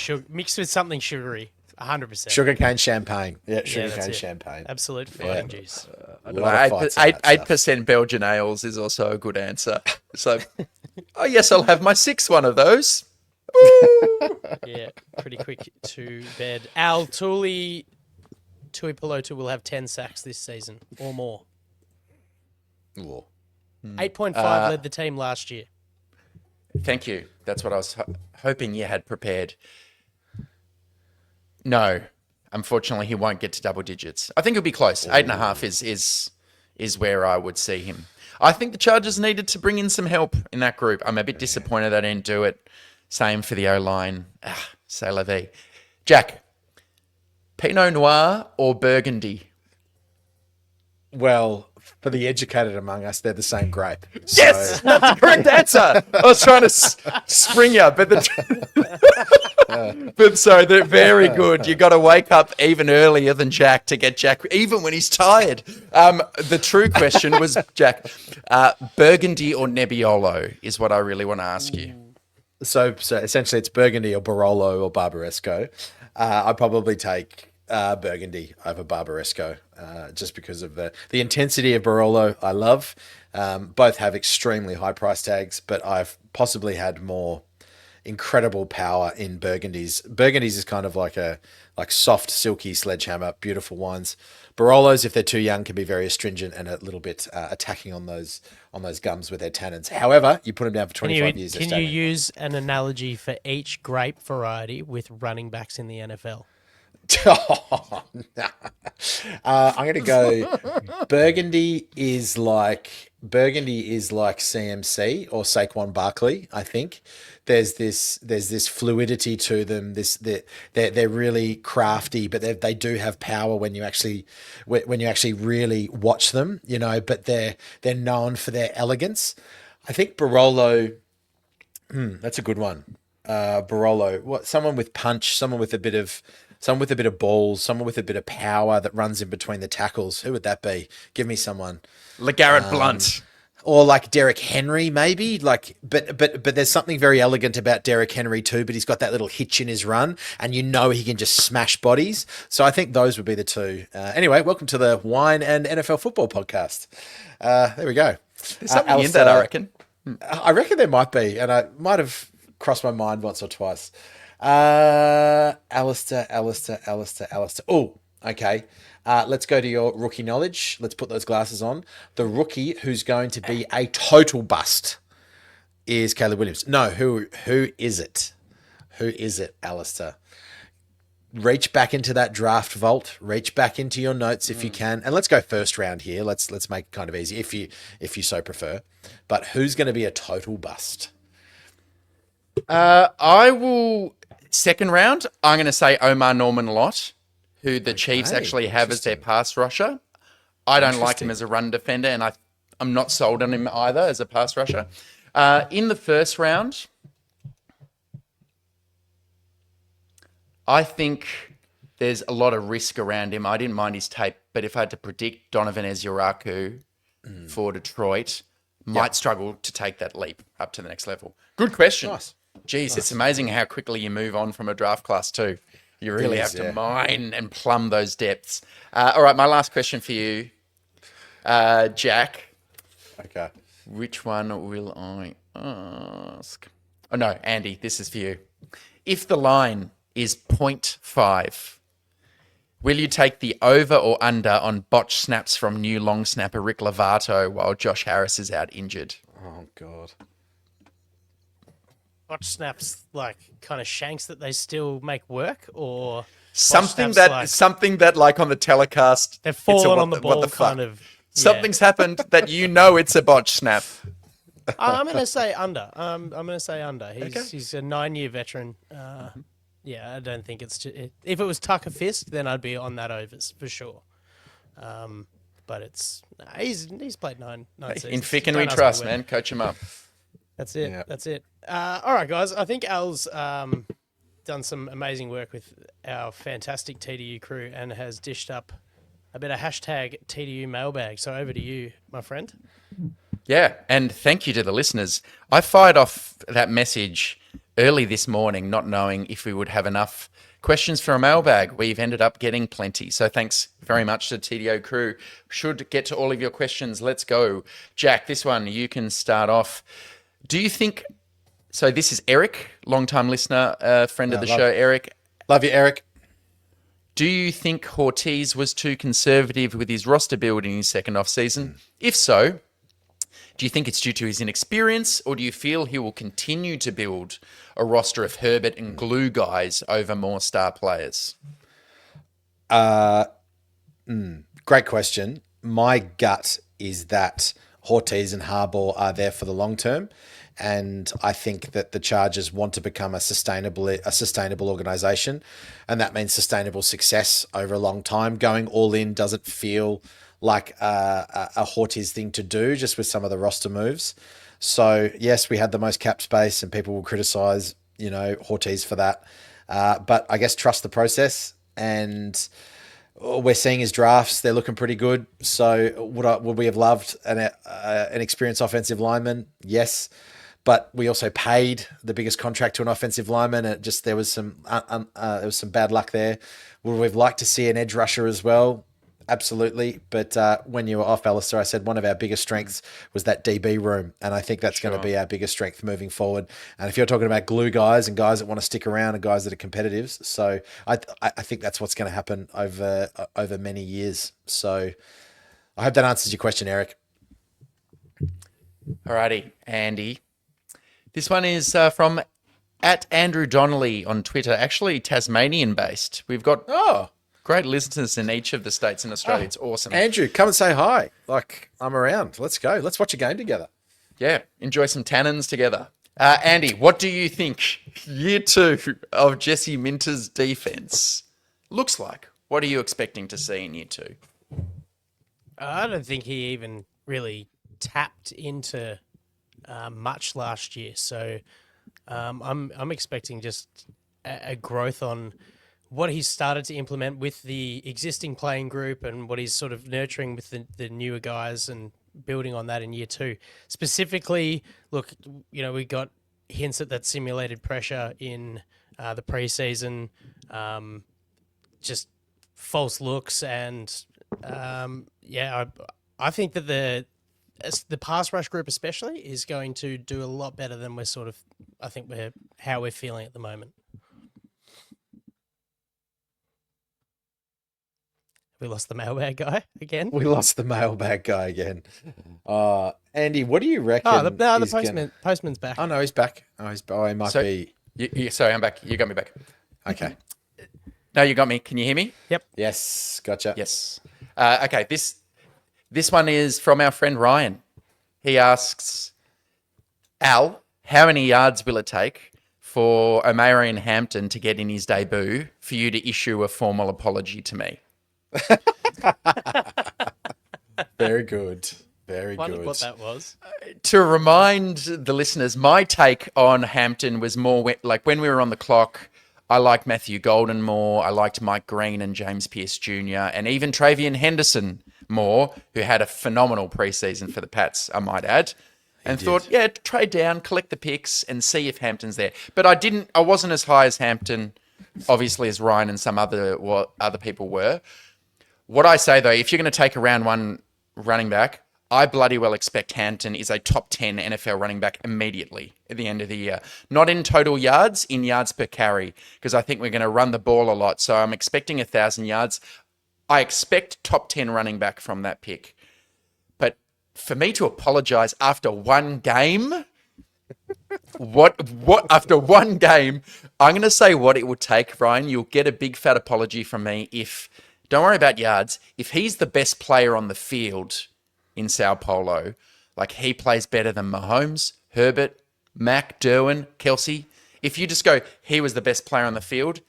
sugary. 100%. Sugarcane champagne. Yeah, that's sugarcane it. champagne. Absolute fighting juice. A lot of fights on that stuff. 8% Belgian ales is also a good answer. So, oh yes, I'll have my 6th one of those. Yeah, pretty quick to bed. Al Tuipulotu will have 10 sacks this season or more. Ooh. 8.5 led the team last year. Thank you. That's what I was hoping you had prepared. No, unfortunately, he won't get to double digits. I think it'll be close. 8.5 is where I would see him. I think the Chargers needed to bring in some help in that group. I'm a bit disappointed they didn't do it. Same for the O-line. C'est la vie. Jack, Pinot Noir or Burgundy? Well, for the educated among us, they're the same grape. Yes, So, that's the correct answer. I was trying to spring you, but they're very good. You got to wake up even earlier than Jack to get Jack, even when he's tired. The true question was, Jack, Burgundy or Nebbiolo is what I really want to ask you. so essentially, it's Burgundy or Barolo or Barbaresco. I'd probably take Burgundy over Barbaresco, just because of the intensity of Barolo. I love. Both have extremely high price tags, but I've possibly had more incredible power in Burgundies. Burgundies is kind of like soft, silky sledgehammer, beautiful wines. Barolos, if they're too young, can be very astringent and a little bit attacking on those gums with their tannins. However, you put them down for 25 years. Can you use an analogy for each grape variety with running backs in the NFL? Oh, nah. I'm going to go Burgundy is like CMC or Saquon Barkley. I think there's this fluidity to them. They're really crafty, but they do have power when you actually really watch them. But they're known for their elegance. I think Barolo. That's a good one. Barolo, someone with punch, someone with a bit of balls, someone with a bit of power that runs in between the tackles. Who would that be? Give me someone. LeGarrette Blunt. Or like Derrick Henry, maybe. But there's something very elegant about Derrick Henry too. But he's got that little hitch in his run, and he can just smash bodies. So I think those would be the two. Anyway, welcome to the Wine and NFL Football podcast. There we go. There's something in that, I reckon. I reckon there might be, and I might have crossed my mind once or twice. Alistair. Oh, okay. Let's go to your rookie knowledge. Let's put those glasses on. The rookie who's going to be a total bust is Caleb Williams. No, who is it? Who is it, Alistair? Reach back into that draft vault. Reach back into your notes if you can, and let's go first round here. Let's make it kind of easy if you so prefer. But who's going to be a total bust? I will second round. I'm going to say Omar Norman Lott, who the Chiefs actually have as their pass rusher. I don't like him as a run defender, and I'm not sold on him either as a pass rusher. In the first round, I think there's a lot of risk around him. I didn't mind his tape, but if I had to predict Donovan Ezuraku for Detroit, might struggle to take that leap up to the next level. Good question. Nice. Jeez, it's amazing how quickly you move on from a draft class too. You really have to mine and plumb those depths. All right, my last question for you, Jack. Okay. Which one will I ask? Oh, no, Andy, this is for you. If the line is 0.5, will you take the over or under on botched snaps from new long snapper Rick Lovato while Josh Harris is out injured? Oh, God. Watch snaps like kind of shanks that they still make work, or something that like on the telecast they've fallen on the ball kind of. Something's happened that it's a botch snap. I'm going to say under. I'm going to say under. He's a 9-year veteran. Yeah, I don't think it's if it was Tucker Fisk, then I'd be on that overs for sure. But he's played nine seasons. In Fick and we trust, man. Coach him up. That's it. Yeah. That's it. All right, guys. I think Al's done some amazing work with our fantastic TDU crew and has dished up a bit of hashtag TDU mailbag. So over to you, my friend. Yeah, and thank you to the listeners. I fired off that message early this morning, not knowing if we would have enough questions for a mailbag. We've ended up getting plenty. So thanks very much to the TDO crew. Should get to all of your questions. Let's go. Jack, this one, you can start off. Do you think, so this is Eric, long-time listener, friend of the show, Eric. Love you, Eric. Do you think Ortiz was too conservative with his roster build in his second off-season? If so, do you think it's due to his inexperience, or do you feel he will continue to build a roster of Herbert and glue guys over more star players? Great question. My gut is that Ortiz and Harbaugh are there for the long term, and I think that the Chargers want to become a sustainable organization, and that means sustainable success over a long time. Going all in doesn't feel like a Ortiz thing to do, just with some of the roster moves. So yes, we had the most cap space, and people will criticize, Ortiz for that. But I guess trust the process, and we're seeing his drafts; they're looking pretty good. So would we have loved an experienced offensive lineman? Yes, but we also paid the biggest contract to an offensive lineman, and there was some bad luck there. Would we have liked to see an edge rusher as well? Absolutely. But when you were off, Alistair, I said one of our biggest strengths was that DB room. And I think that's going to be our biggest strength moving forward. And if you're talking about glue guys and guys that want to stick around and guys that are competitive, so I think that's what's going to happen over many years. So I hope that answers your question, Eric. Alrighty, Andy. This one is from @Andrew Donnelly on Twitter, actually Tasmanian based. We've got great listeners in each of the states in Australia. It's awesome. Andrew, come and say hi. Like, I'm around. Let's go. Let's watch a game together. Yeah, enjoy some tannins together. Andy, what do you think year 2 of Jesse Minter's defense looks like? What are you expecting to see in year 2? I don't think he even really tapped into much last year. So I'm expecting just a growth on what he's started to implement with the existing playing group and what he's sort of nurturing with the newer guys and building on that in year 2. Specifically, look, we got hints at that simulated pressure in the preseason, just false looks and I think that the pass rush group especially is going to do a lot better than how we're feeling at the moment. We lost the mailbag guy again. We lost the mailbag guy again. Andy, what do you reckon? Oh, the postman's back. Oh, no, he's back. He might be. Sorry, I'm back. You got me back. Okay. No, you got me. Can you hear me? Yep. Yes, gotcha. Yes. Okay, this one is from our friend Ryan. He asks, Al, how many yards will it take for Omarion Hampton to get in his debut for you to issue a formal apology to me? Very good. Very Wondered good. what that was. To remind the listeners, my take on Hampton was more when we were on the clock. I liked Matthew Golden more. I liked Mike Green and James Pearce Jr. and even Travian Henderson more, who had a phenomenal preseason for the Pats, I might add. And thought, trade down, collect the picks and see if Hampton's there. But I wasn't as high as Hampton, obviously, as Ryan and some other people were. What I say, though, if you're going to take a round 1 running back, I bloody well expect Hampton is a top 10 NFL running back immediately at the end of the year. Not in total yards, in yards per carry, because I think we're going to run the ball a lot. So I'm expecting 1,000 yards. I expect top 10 running back from that pick. But for me to apologize after one game, after one game, I'm going to say what it would take, Ryan. You'll get a big fat apology from me if, don't worry about yards, if he's the best player on the field in Sao Paulo, like he plays better than Mahomes, Herbert, Mac, Derwin, Kelsey. If you just go, he was the best player on the field,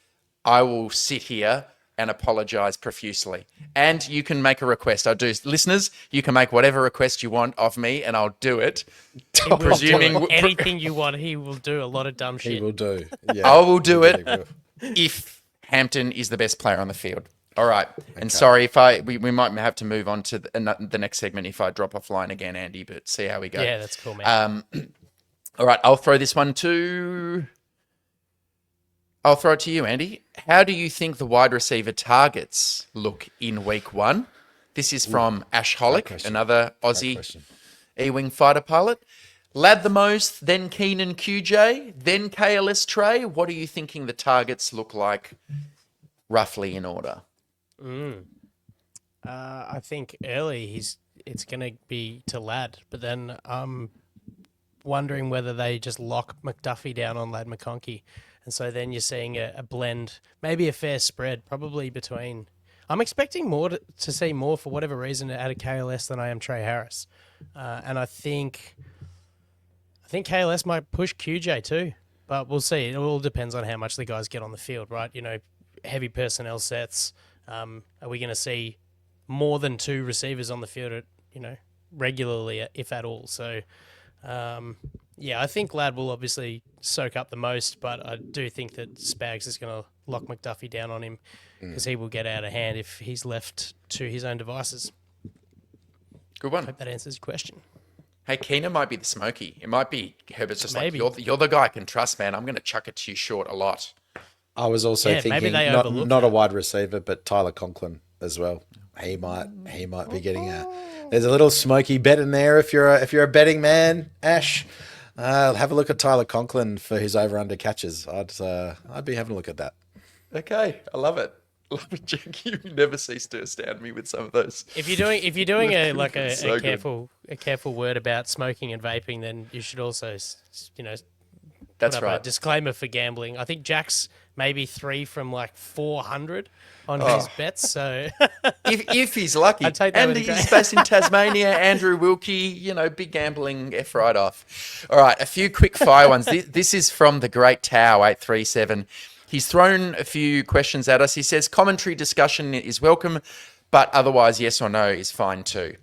I will sit here and apologize profusely. And you can make a request. Listeners, you can make whatever request you want of me and I'll do it. Presuming anything you want, he will do a lot of dumb shit. He will do. Yeah, I will do it if Hampton is the best player on the field. All right. And sorry if we might have to move on to the next segment if I drop offline again, Andy, but see how we go. Yeah, that's cool, man. All right. I'll throw this one I'll throw it to you, Andy. How do you think the wide receiver targets look in week 1? This is from Ash Hollick, another Aussie E-Wing fighter pilot. Lad the most, then Keenan QJ, then KLS Trey. What are you thinking the targets look like roughly in order? I think early it's going to be to Lad, but then I'm wondering whether they just lock McDuffie down on Lad McConkey. And so then you're seeing a blend, maybe a fair spread, probably between. I'm expecting more to see more for whatever reason out of KLS than I am Trey Harris, and I think KLS might push QJ too, but we'll see. It all depends on how much the guys get on the field, right? Heavy personnel sets. Are we going to see more than 2 receivers on the field, regularly, if at all? So. I think Ladd will obviously soak up the most, but I do think that Spags is going to lock McDuffie down on him because he will get out of hand if he's left to his own devices. Good one. I hope that answers your question. Hey, Keenan might be the smoky. It might be Herbert's just Maybe. like, you're the guy I can trust, man. I'm going to chuck it to you short a lot. I was also maybe thinking they not overlook a wide receiver, but Tyler Conklin as well. He might be getting There's a little smoky bet in there if you're a betting man, Ash. Have a look at Tyler Conklin for his over/under catches. I'd be having a look at that. Okay, I love it. Love it, Jack. You never cease to astound me with some of those. If you're doing a So careful word about smoking and vaping, then you should also That's put up right. a disclaimer for gambling. I think Jack's maybe 3 from like 400 on his bets. So If he's lucky. I'd take that And with a he's grain. based in Tasmania, Andrew Wilkie, big gambling F right off. All right, a few quick fire ones. This is from the great Tao 837. He's thrown a few questions at us. He says commentary discussion is welcome, but otherwise yes or no is fine too.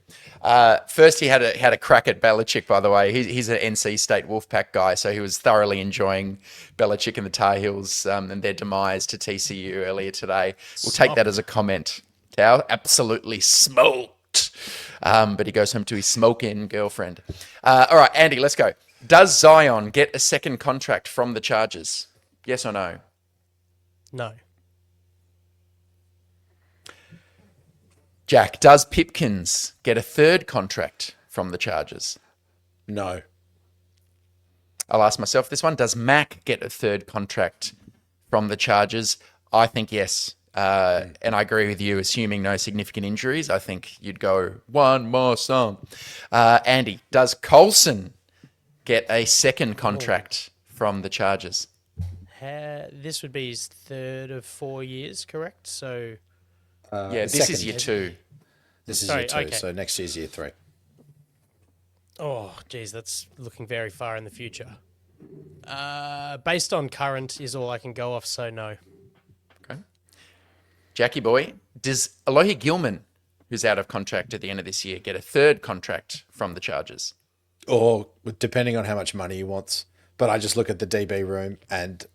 First, he had a crack at Belichick, by the way. He's an NC State Wolfpack guy, so he was thoroughly enjoying Belichick and the Tar Heels and their demise to TCU earlier today. We'll take that as a comment. Tao absolutely smoked. But he goes home to his smoking girlfriend. All right, Andy, let's go. Does Zion get a second contract from the Chargers? Yes or no? No. Jack, does Pipkins get a third contract from the Chargers? No. I'll ask myself this one. Does Mac get a third contract from the Chargers? I think yes. And I agree with you, assuming no significant injuries. I think you'd go one more song. Andy, does Coulson get a second contract from the Chargers? This would be his 3rd of 4 years, correct? So This second. is year 2. This is Sorry, year 2, okay. so next year's year 3. oh, geez, that's looking very far in the future. Based on current is all I can go off, so no. Okay. Jackie boy, does Alohi Gilman, who's out of contract at the end of this year, get a third contract from the Chargers? Or depending on how much money he wants. But I just look at the DB room and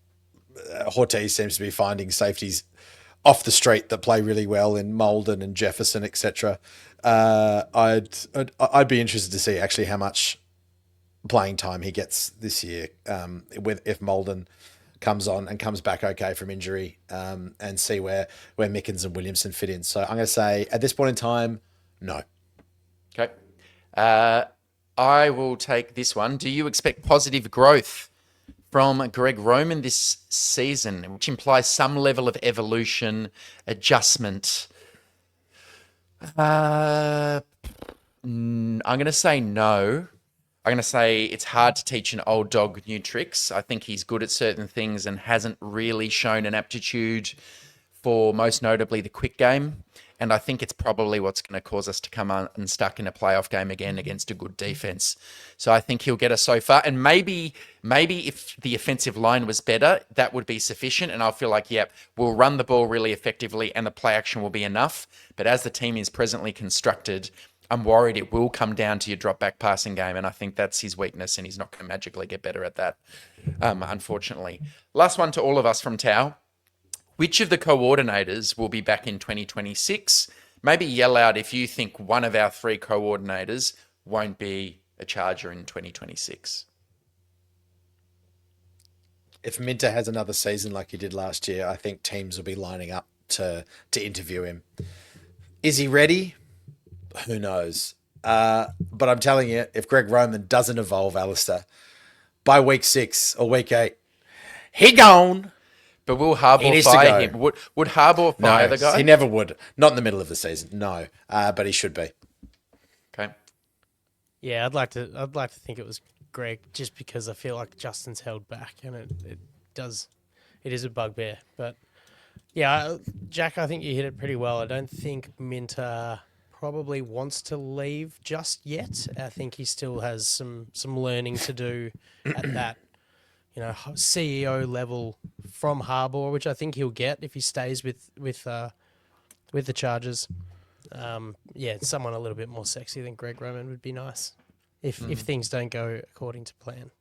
Ortiz seems to be finding safeties off the street that play really well in Molden and Jefferson, etc. I'd be interested to see actually how much playing time he gets this year if Molden comes on and comes back okay from injury and see where Mickens and Williamson fit in. So I'm going to say at this point in time, no. Okay. I will take this one. Do you expect positive growth from Greg Roman this season, which implies some level of evolution, adjustment? I'm going to say no. I'm going to say it's hard to teach an old dog new tricks. I think he's good at certain things and hasn't really shown an aptitude for most notably the quick game. And I think it's probably what's going to cause us to come unstuck in a playoff game again against a good defense. So I think he'll get us so far. And maybe if the offensive line was better, that would be sufficient. And I'll feel like, yep, we'll run the ball really effectively and the play action will be enough. But as the team is presently constructed, I'm worried it will come down to your drop back passing game. And I think that's his weakness and he's not going to magically get better at that, unfortunately. Last one to all of us from Tao. Which of the coordinators will be back in 2026? Maybe yell out if you think one of our 3 coordinators won't be a Charger in 2026. If Minter has another season like he did last year, I think teams will be lining up to interview him. Is he ready? Who knows? But I'm telling you, if Greg Roman doesn't evolve, Alistair, by week 6 or week 8, he gone. But will Harbaugh needs to fire go. him? Would Harbaugh fire the guy? He never would. Not in the middle of the season. No, but he should be. Okay. Yeah, I'd like to think it was Greg, just because I feel like Justin's held back, and it is a bugbear. But yeah, Jack, I think you hit it pretty well. I don't think Minter probably wants to leave just yet. I think he still has some learning to do at that CEO level from Harbaugh, which I think he'll get if he stays with the Chargers. Someone a little bit more sexy than Greg Roman would be nice if things don't go according to plan.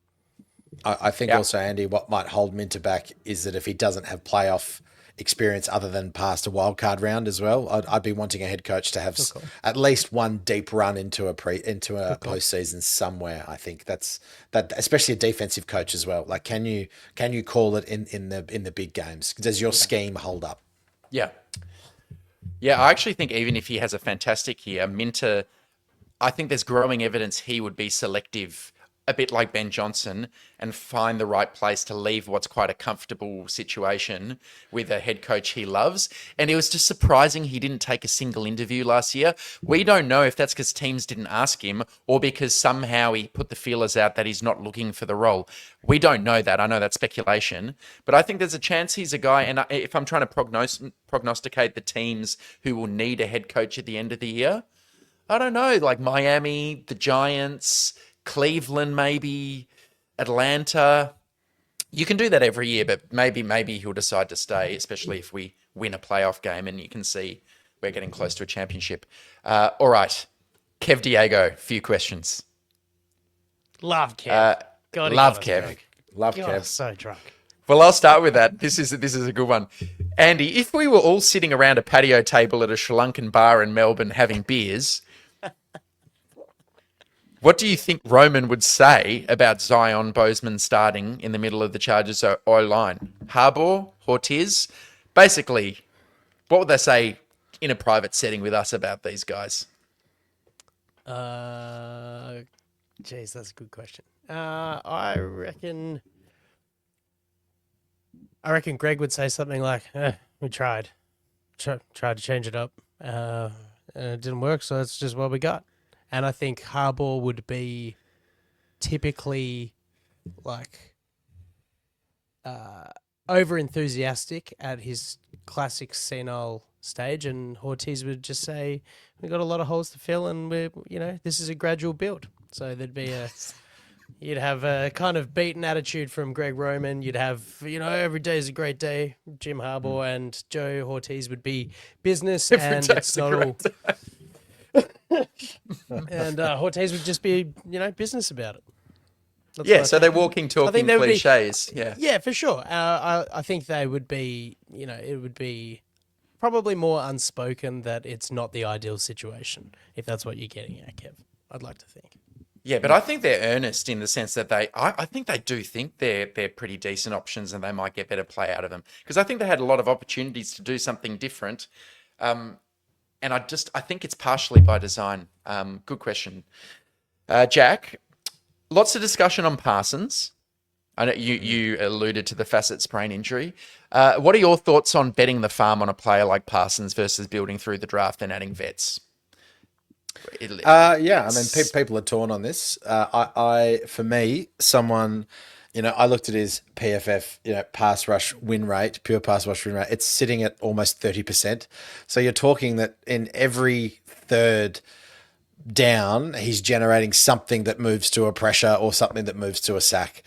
I think also, Andy, what might hold Minter back is that if he doesn't have playoff experience other than past a wildcard round as well, I'd be wanting a head coach to have at least one deep run into a postseason somewhere. I think that, especially a defensive coach as well. Like, can you call it in the big games? Does your scheme hold up? Yeah. Yeah, I actually think even if he has a fantastic year, Minter, I think there's growing evidence he would be selective a bit like Ben Johnson and find the right place to leave what's quite a comfortable situation with a head coach he loves. And it was just surprising he didn't take a single interview last year. We don't know if that's because teams didn't ask him or because somehow he put the feelers out that he's not looking for the role. We don't know that. I know that's speculation, but I think there's a chance he's a guy. And if I'm trying to prognosticate the teams who will need a head coach at the end of the year, I don't know, like Miami, the Giants, Cleveland, maybe Atlanta. You can do that every year, but maybe he'll decide to stay, especially if we win a playoff game and you can see we're getting close to a championship. All right, Kev Diego, few questions. Love Kev. God, love Kev. Love God, Kev. so drunk. Well, I'll start with that. This is a good one. Andy, if we were all sitting around a patio table at a Sri Lankan bar in Melbourne having beers, what do you think Roman would say about Zion Bozeman starting in the middle of the Chargers O-line? Harbour, Ortiz? Basically, what would they say in a private setting with us about these guys? Jeez, that's a good question. I reckon Greg would say something like, we tried to change it up, and it didn't work, so that's just what we got. And I think Harbour would be typically like over enthusiastic at his classic senile stage, and Ortiz would just say, "We got a lot of holes to fill, and this is a gradual build." So there'd be you'd have a kind of beaten attitude from Greg Roman. You'd have, every day is a great day. Jim Harbaugh and Joe Ortiz would be business, and it's not all. And Ortiz would just be, business about it. That's so they're walking, talking cliches. Yeah, for sure. I think they would be, it would be probably more unspoken that it's not the ideal situation, if that's what you're getting at, Kev. I'd like to think. Yeah, but I think they're earnest in the sense that I think they do think they're pretty decent options and they might get better play out of them. Because I think they had a lot of opportunities to do something different. And I think it's partially by design. Good question. Jack, lots of discussion on Parsons. I know you alluded to the facet sprain injury. What are your thoughts on betting the farm on a player like Parsons versus building through the draft and adding vets? I mean, people are torn on this. For me, someone, I looked at his PFF, pass rush win rate, pure pass rush win rate. It's sitting at almost 30%. So you're talking that in every third down, he's generating something that moves to a pressure or something that moves to a sack.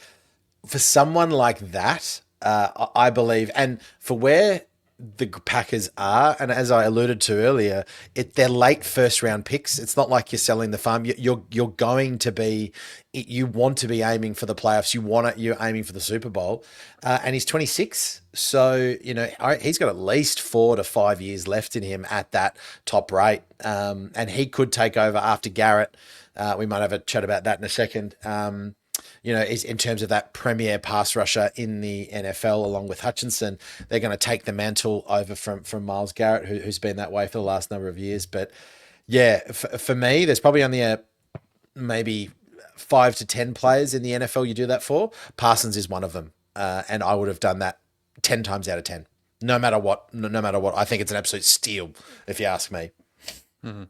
For someone like that, I believe, and for where the Packers are, and as I alluded to earlier, they're late first round picks. It's not like you're selling the farm. You're going to be, you want to be aiming for the playoffs. You're aiming for the Super Bowl, and he's 26. So he's got at least 4 to 5 years left in him at that top rate, and he could take over after Garrett. We might have a chat about that in a second. Is in terms of that premier pass rusher in the NFL, along with Hutchinson, they're going to take the mantle over from Myles Garrett, who's been that way for the last number of years. But yeah, for me, there's probably only maybe 5 to 10 players in the NFL you do that for. Parsons is one of them, and I would have done that 10 times out of 10, no matter what. I think it's an absolute steal, if you ask me. Mm-hmm.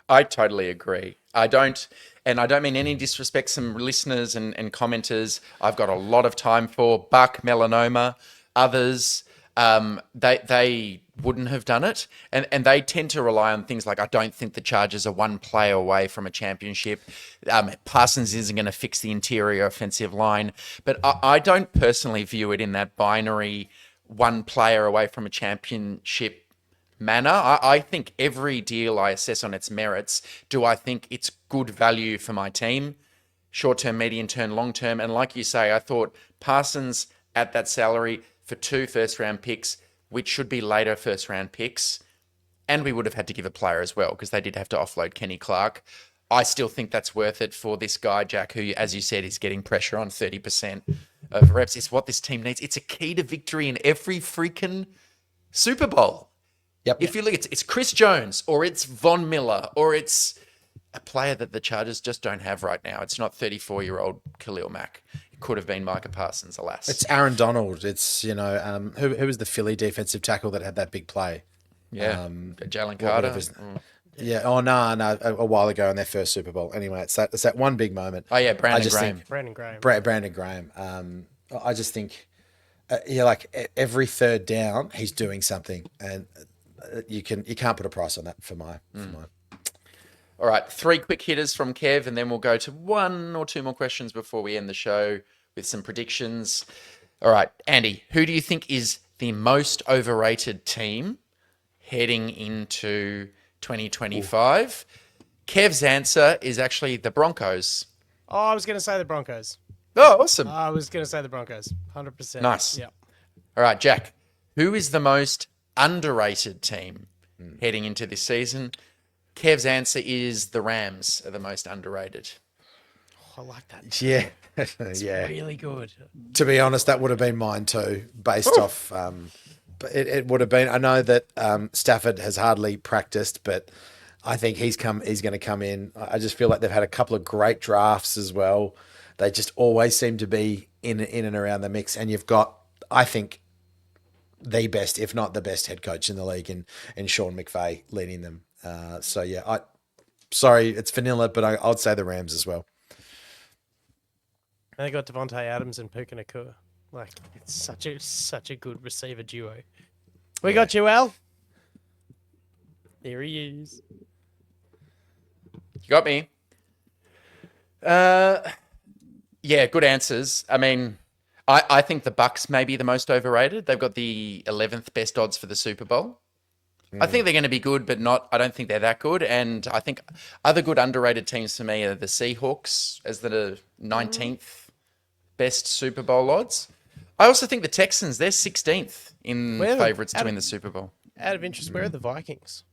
I totally agree. I don't mean any disrespect. Some listeners and commenters I've got a lot of time for. Buck, Melanoma, others, they wouldn't have done it. And they tend to rely on things like, I don't think the Chargers are one player away from a championship. Parsons isn't going to fix the interior offensive line. But I don't personally view it in that binary one player away from a championship manner. I think every deal I assess on its merits. Do I think it's good value for my team? Short-term, medium-term, long-term. And like you say, I thought Parsons at that salary for 2 first-round picks, which should be later first-round picks, and we would have had to give a player as well because they did have to offload Kenny Clark. I still think that's worth it for this guy, Jack, who, as you said, is getting pressure on 30% of reps. It's what this team needs. It's a key to victory in every freaking Super Bowl. Yep. If you look, it's Chris Jones, or it's Von Miller, or it's a player that the Chargers just don't have right now. It's not 34-year-old Khalil Mack. It could have been Micah Parsons, alas. It's Aaron Donald. It's, who was the Philly defensive tackle that had that big play? Yeah, Jalen Carter. Yeah. Oh, no, a while ago in their first Super Bowl. Anyway, it's that one big moment. Oh, yeah, Brandon Graham. Brandon Graham. I just think, like every third down, he's doing something, and you can't put a price on that for mine. All right, 3 quick hitters from Kev, and then we'll go to 1 or 2 more questions before we end the show with some predictions. All right, Andy, who do you think is the most overrated team heading into 2025? Kev's answer is actually the Broncos. Oh, I was going to say the Broncos. Oh, awesome. I was going to say the Broncos. 100%. Nice. Yeah. All right, Jack, who is the most underrated team heading into this season? Kev's answer is the Rams are the most underrated. Oh, I like that. Yeah. It's really good. To be honest, that would have been mine too, based off. But it would have been. I know that Stafford has hardly practiced, but I think he's going to come in. I just feel like they've had a couple of great drafts as well. They just always seem to be in and around the mix. And you've got, I think, the best, if not the best, head coach in the league in Sean McVay leading them. Sorry, it's vanilla, but I'd say the Rams as well. And they got Devontae Adams and Puka Nacua. Like, it's such a good receiver duo. We got you, Al. Here he is. You got me. Yeah, good answers. I mean, I think the Bucks may be the most overrated. They've got the 11th best odds for the Super Bowl. I think they're going to be good, but I don't think they're that good. And I think other good underrated teams for me are the Seahawks as the 19th best Super Bowl odds. I also think the Texans, they're 16th in favourites to win the Super Bowl. Out of interest, where are the Vikings?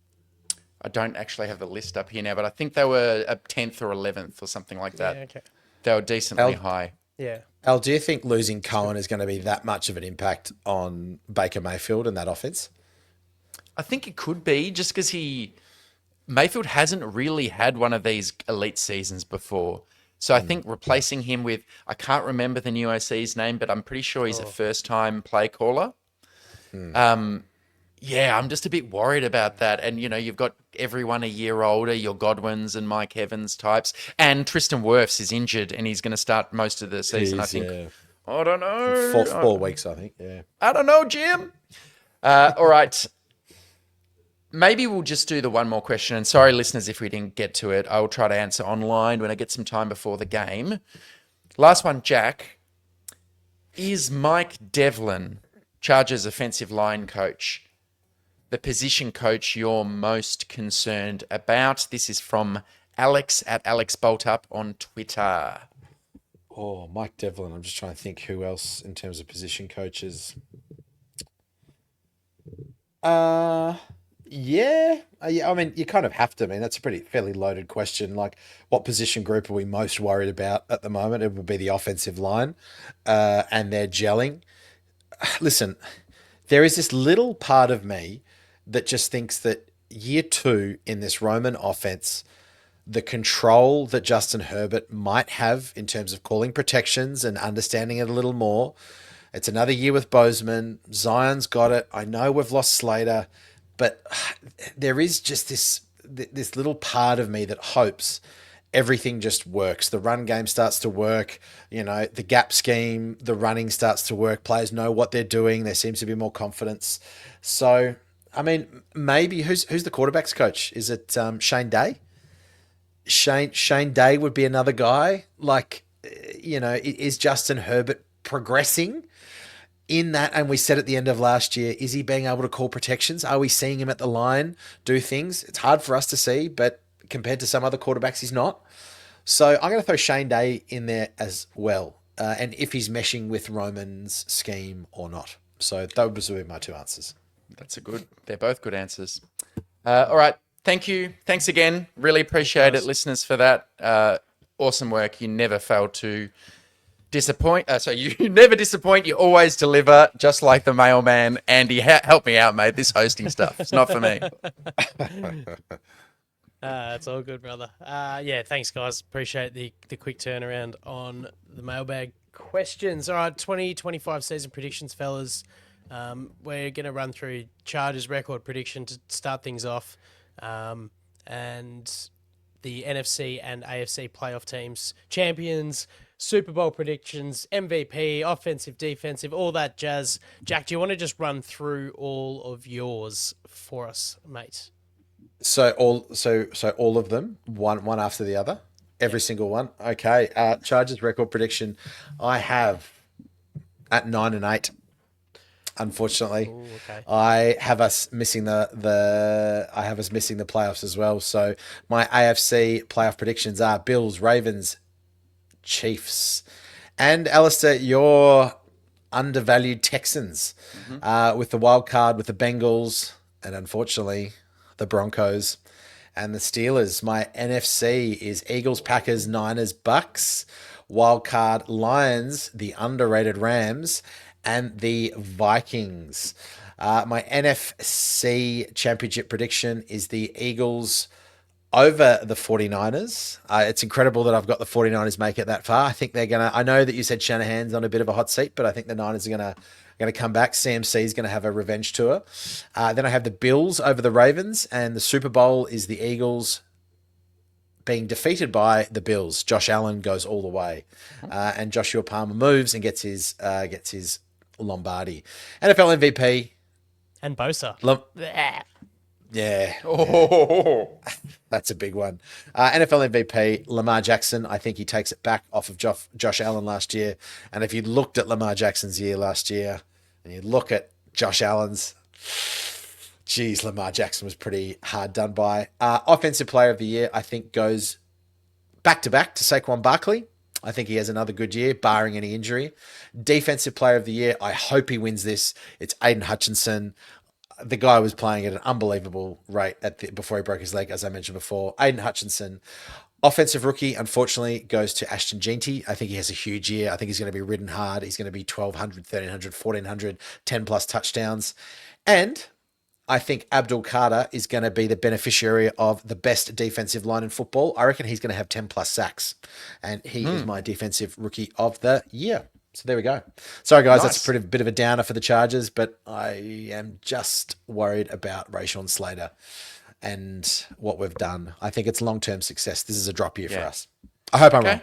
I don't actually have the list up here now, but I think they were a 10th or 11th or something like that. Yeah, okay. They were decently high. Yeah. Al, do you think losing Cohen is going to be that much of an impact on Baker Mayfield and that offense? I think it could be just because Mayfield hasn't really had one of these elite seasons before. So I think replacing him with, I can't remember the new OC's name, but I'm pretty sure he's a first-time play caller. Yeah, I'm just a bit worried about that. And, you've got everyone a year older, your Godwins and Mike Evans types. And Tristan Wirfs is injured and he's going to start most of the season, I think. Yeah. I don't know. 4 weeks, I think, yeah. I don't know, Jim. All right. Maybe we'll just do the one more question. And sorry, listeners, if we didn't get to it. I will try to answer online when I get some time before the game. Last one, Jack. Is Mike Devlin, Chargers offensive line coach, the position coach you're most concerned about? This is from Alex at Alex Boltup on Twitter. Oh, Mike Devlin. I'm just trying to think who else in terms of position coaches. Yeah. I mean, you kind of have to. I mean, that's a fairly loaded question. Like, what position group are we most worried about at the moment? It would be the offensive line, and their gelling. Listen, there is this little part of me that just thinks that year 2 in this Roman offense, the control that Justin Herbert might have in terms of calling protections and understanding it a little more. It's another year with Bozeman. Zion's got it. I know we've lost Slater, but there is just this little part of me that hopes everything just works. The run game starts to work. The gap scheme, the running starts to work. Players know what they're doing. There seems to be more confidence. So, I mean, maybe who's the quarterback's coach? Is it Shane Day? Shane Day would be another guy. Like, is Justin Herbert progressing in that? And we said at the end of last year, is he being able to call protections? Are we seeing him at the line do things? It's hard for us to see, but compared to some other quarterbacks, he's not. So I'm going to throw Shane Day in there as well. And if he's meshing with Roman's scheme or not. So those would be my 2 answers. They're both good answers. All right. Thank you. Thanks again. Really appreciate it, listeners, for that. Awesome work. You never fail to disappoint. You never disappoint. You always deliver, just like the mailman. Andy, help me out, mate. This hosting stuff, it's not for me. It's all good, brother. Yeah, thanks, guys. Appreciate the quick turnaround on the mailbag questions. All right, 2025 season predictions, fellas. We're going to run through Chargers record prediction to start things off, and the NFC and AFC playoff teams, champions, Super Bowl predictions, MVP, offensive, defensive, all that jazz. Jack, do you want to just run through all of yours for us, mate? So all of them, one after the other, every single one. Okay. Chargers record prediction, I have at 9-8. Unfortunately, Ooh, okay. I have us missing the playoffs as well. So my AFC playoff predictions are Bills, Ravens, Chiefs, and Alistair, your undervalued Texans, with the wild card with the Bengals, and unfortunately the Broncos and the Steelers. My NFC is Eagles, Packers, Niners, Bucks, wild card Lions, the underrated Rams, and the Vikings. My NFC championship prediction is the Eagles over the 49ers. It's incredible that I've got the 49ers make it that far. I think they're going to, I know that you said Shanahan's on a bit of a hot seat, but I think the Niners are going to come back. CMC is going to have a revenge tour. Then I have the Bills over the Ravens, and the Super Bowl is the Eagles being defeated by the Bills. Josh Allen goes all the way, and Joshua Palmer moves and gets his Lombardi. NFL MVP. And Bosa. Yeah. Oh, that's a big one. NFL MVP, Lamar Jackson. I think he takes it back off of Josh Allen last year. And if you looked at Lamar Jackson's year last year and you look at Josh Allen's, geez, Lamar Jackson was pretty hard done by. Offensive player of the year, I think, goes back-to-back to Saquon Barkley. I think he has another good year, barring any injury. Defensive player of the year, I hope he wins this. It's Aiden Hutchinson. The guy was playing at an unbelievable rate before he broke his leg, as I mentioned before. Aiden Hutchinson. Offensive rookie, unfortunately, goes to Ashton Jeanty. I think he has a huge year. I think he's going to be ridden hard. He's going to be 1,200, 1,300, 1,400, 10-plus touchdowns. And I think Abdul Carter is going to be the beneficiary of the best defensive line in football. I reckon he's going to have 10-plus sacks. And he is my defensive rookie of the year. So there we go. Sorry, guys, Nice. that's a bit of a downer for the Chargers, but I am just worried about Rashawn Slater and what we've done. I think it's long-term success. This is a drop year for us. I hope I'm wrong.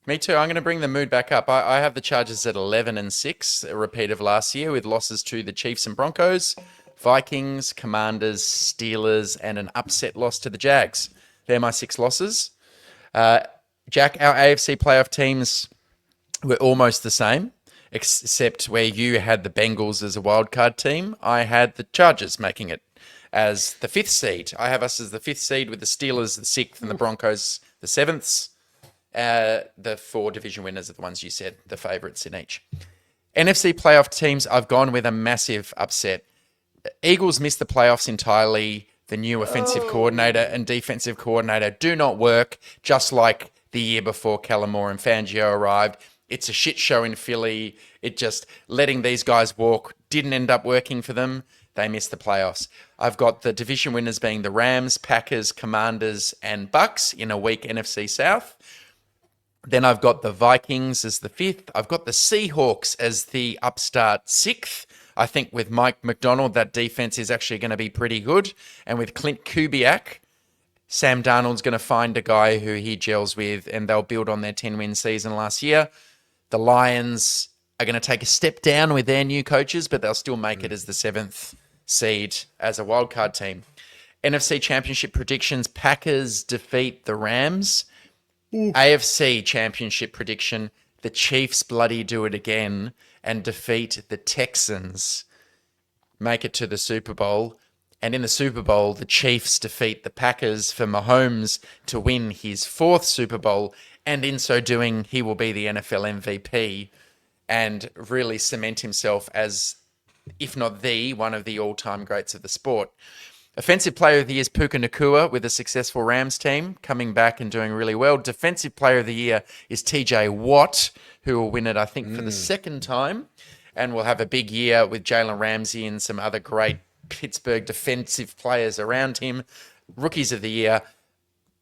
Me too. I'm going to bring the mood back up. I have the Chargers at 11-6, a repeat of last year, with losses to the Chiefs and Broncos, Vikings, Commanders, Steelers, and an upset loss to the Jags. They're my 6 losses. Jack, our AFC playoff teams were almost the same, except where you had the Bengals as a wildcard team. I had the Chargers making it as the 5th seed. I have us as the 5th seed, with the Steelers the 6th and the Broncos the 7th. The 4 division winners are the ones you said, the favourites in each. NFC playoff teams, I've gone with a massive upset. Eagles missed the playoffs entirely. The new offensive coordinator and defensive coordinator do not work, just like the year before Kellen Moore and Fangio arrived. It's a shit show in Philly. It just, letting these guys walk didn't end up working for them. They missed the playoffs. I've got the division winners being the Rams, Packers, Commanders, and Bucks in a weak NFC South. Then I've got the Vikings as the 5th. I've got the Seahawks as the upstart 6th. I think with Mike McDonald, that defense is actually going to be pretty good. And with Clint Kubiak, Sam Darnold's going to find a guy who he gels with, and they'll build on their 10-win season last year. The Lions are going to take a step down with their new coaches, but they'll still make it as the 7th seed as a wildcard team. NFC Championship predictions, Packers defeat the Rams. AFC Championship prediction, the Chiefs bloody do it again and defeat the Texans, make it to the Super Bowl. And in the Super Bowl, the Chiefs defeat the Packers for Mahomes to win his 4th Super Bowl. And in so doing, he will be the NFL MVP and really cement himself as, if not the, one of the all-time greats of the sport. Offensive Player of the Year is Puka Nacua with a successful Rams team, coming back and doing really well. Defensive Player of the Year is TJ Watt, who will win it, I think, for the 2nd time, and will have a big year with Jalen Ramsey and some other great Pittsburgh defensive players around him. Rookies of the year,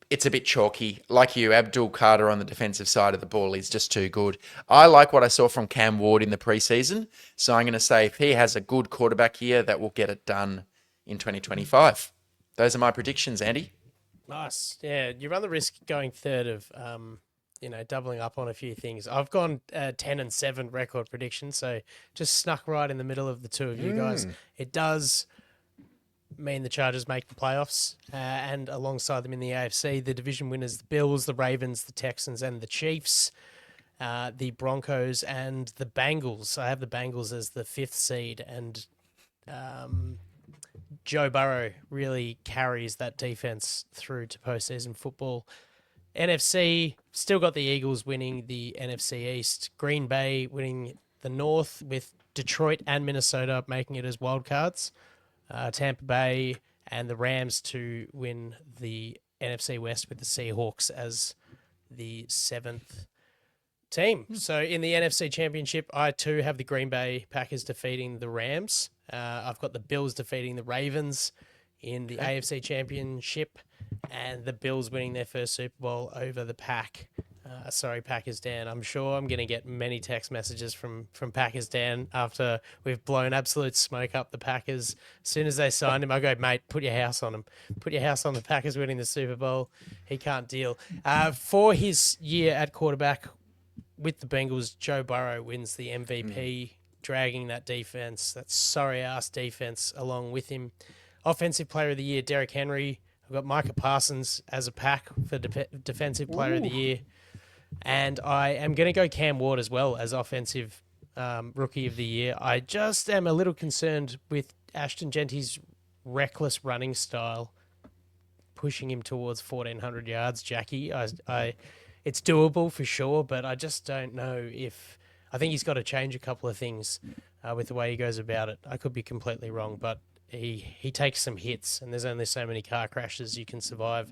it's a bit chalky. Like you, Abdul Carter on the defensive side of the ball is just too good. I like what I saw from Cam Ward in the preseason. So I'm going to say if he has a good quarterback year, that will get it done in 2025. Those are my predictions, Andy. Nice. Yeah, you run the risk going third of, doubling up on a few things. I've gone 10-7 record prediction, so just snuck right in the middle of the two of you guys. It does mean the Chargers make the playoffs, and alongside them in the AFC, the division winners, the Bills, the Ravens, the Texans, and the Chiefs, the Broncos, and the Bengals. I have the Bengals as the 5th seed, and Joe Burrow really carries that defense through to postseason football. NFC, still got the Eagles winning the NFC East. Green Bay winning the North, with Detroit and Minnesota making it as wild cards. Tampa Bay and the Rams to win the NFC West, with the Seahawks as the 7th team. So in the NFC Championship, I too have the Green Bay Packers defeating the Rams. I've got the Bills defeating the Ravens in the AFC Championship, and the Bills winning their first Super Bowl over the Packers Dan. I'm sure I'm going to get many text messages from Packers Dan after we've blown absolute smoke up the Packers. As soon as they signed him, I go, mate, put your house on him. Put your house on the Packers winning the Super Bowl. He can't deal. For his year at quarterback with the Bengals, Joe Burrow wins the MVP, dragging that defense, that sorry-ass defense, along with him. Offensive Player of the Year, Derrick Henry. I've got Micah Parsons as a pack for Defensive Player of the Year. And I am going to go Cam Ward as well as Offensive Rookie of the Year. I just am a little concerned with Ashton Genty's reckless running style, pushing him towards 1,400 yards, Jackie. It's doable for sure, but I just don't know if... I think he's got to change a couple of things with the way he goes about it. I could be completely wrong, but he takes some hits, and there's only so many car crashes you can survive.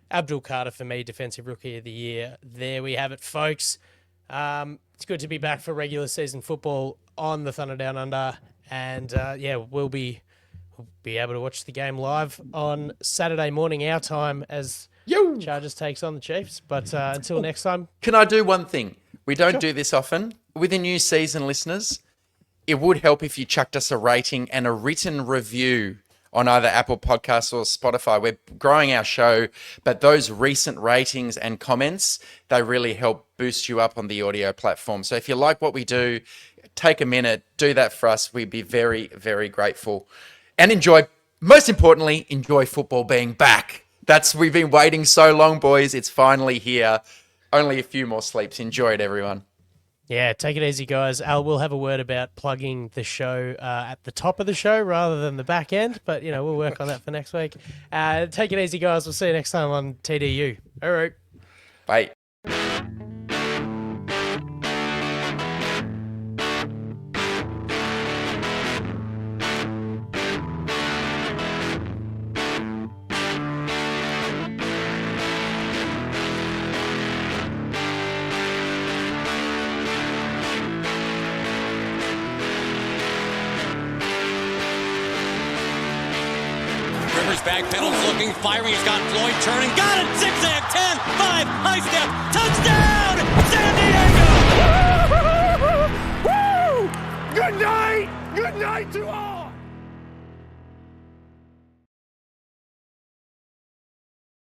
Abdul Carter for me, Defensive Rookie of the Year. There we have it, folks. It's good to be back for regular season football on the Thunder Down Under, and we'll be able to watch the game live on Saturday morning our time as Chargers takes on the Chiefs. But until next time, can I do one thing? We don't do this often. With the new season, listeners, it would help if you chucked us a rating and a written review on either Apple Podcasts or Spotify. We're growing our show, but those recent ratings and comments, they really help boost you up on the audio platform. So if you like what we do, take a minute, do that for us. We'd be very, very grateful. And most importantly, enjoy football being back. We've been waiting so long, boys. It's finally here. Only a few more sleeps. Enjoy it, everyone. Yeah, take it easy, guys. Al will have a word about plugging the show at the top of the show rather than the back end, but, we'll work on that for next week. Take it easy, guys. We'll see you next time on TDU. All right. Bye. Back pedals looking, firing. He's got Floyd turning. Got it. Zigzag. 10, 5, high step. Touchdown!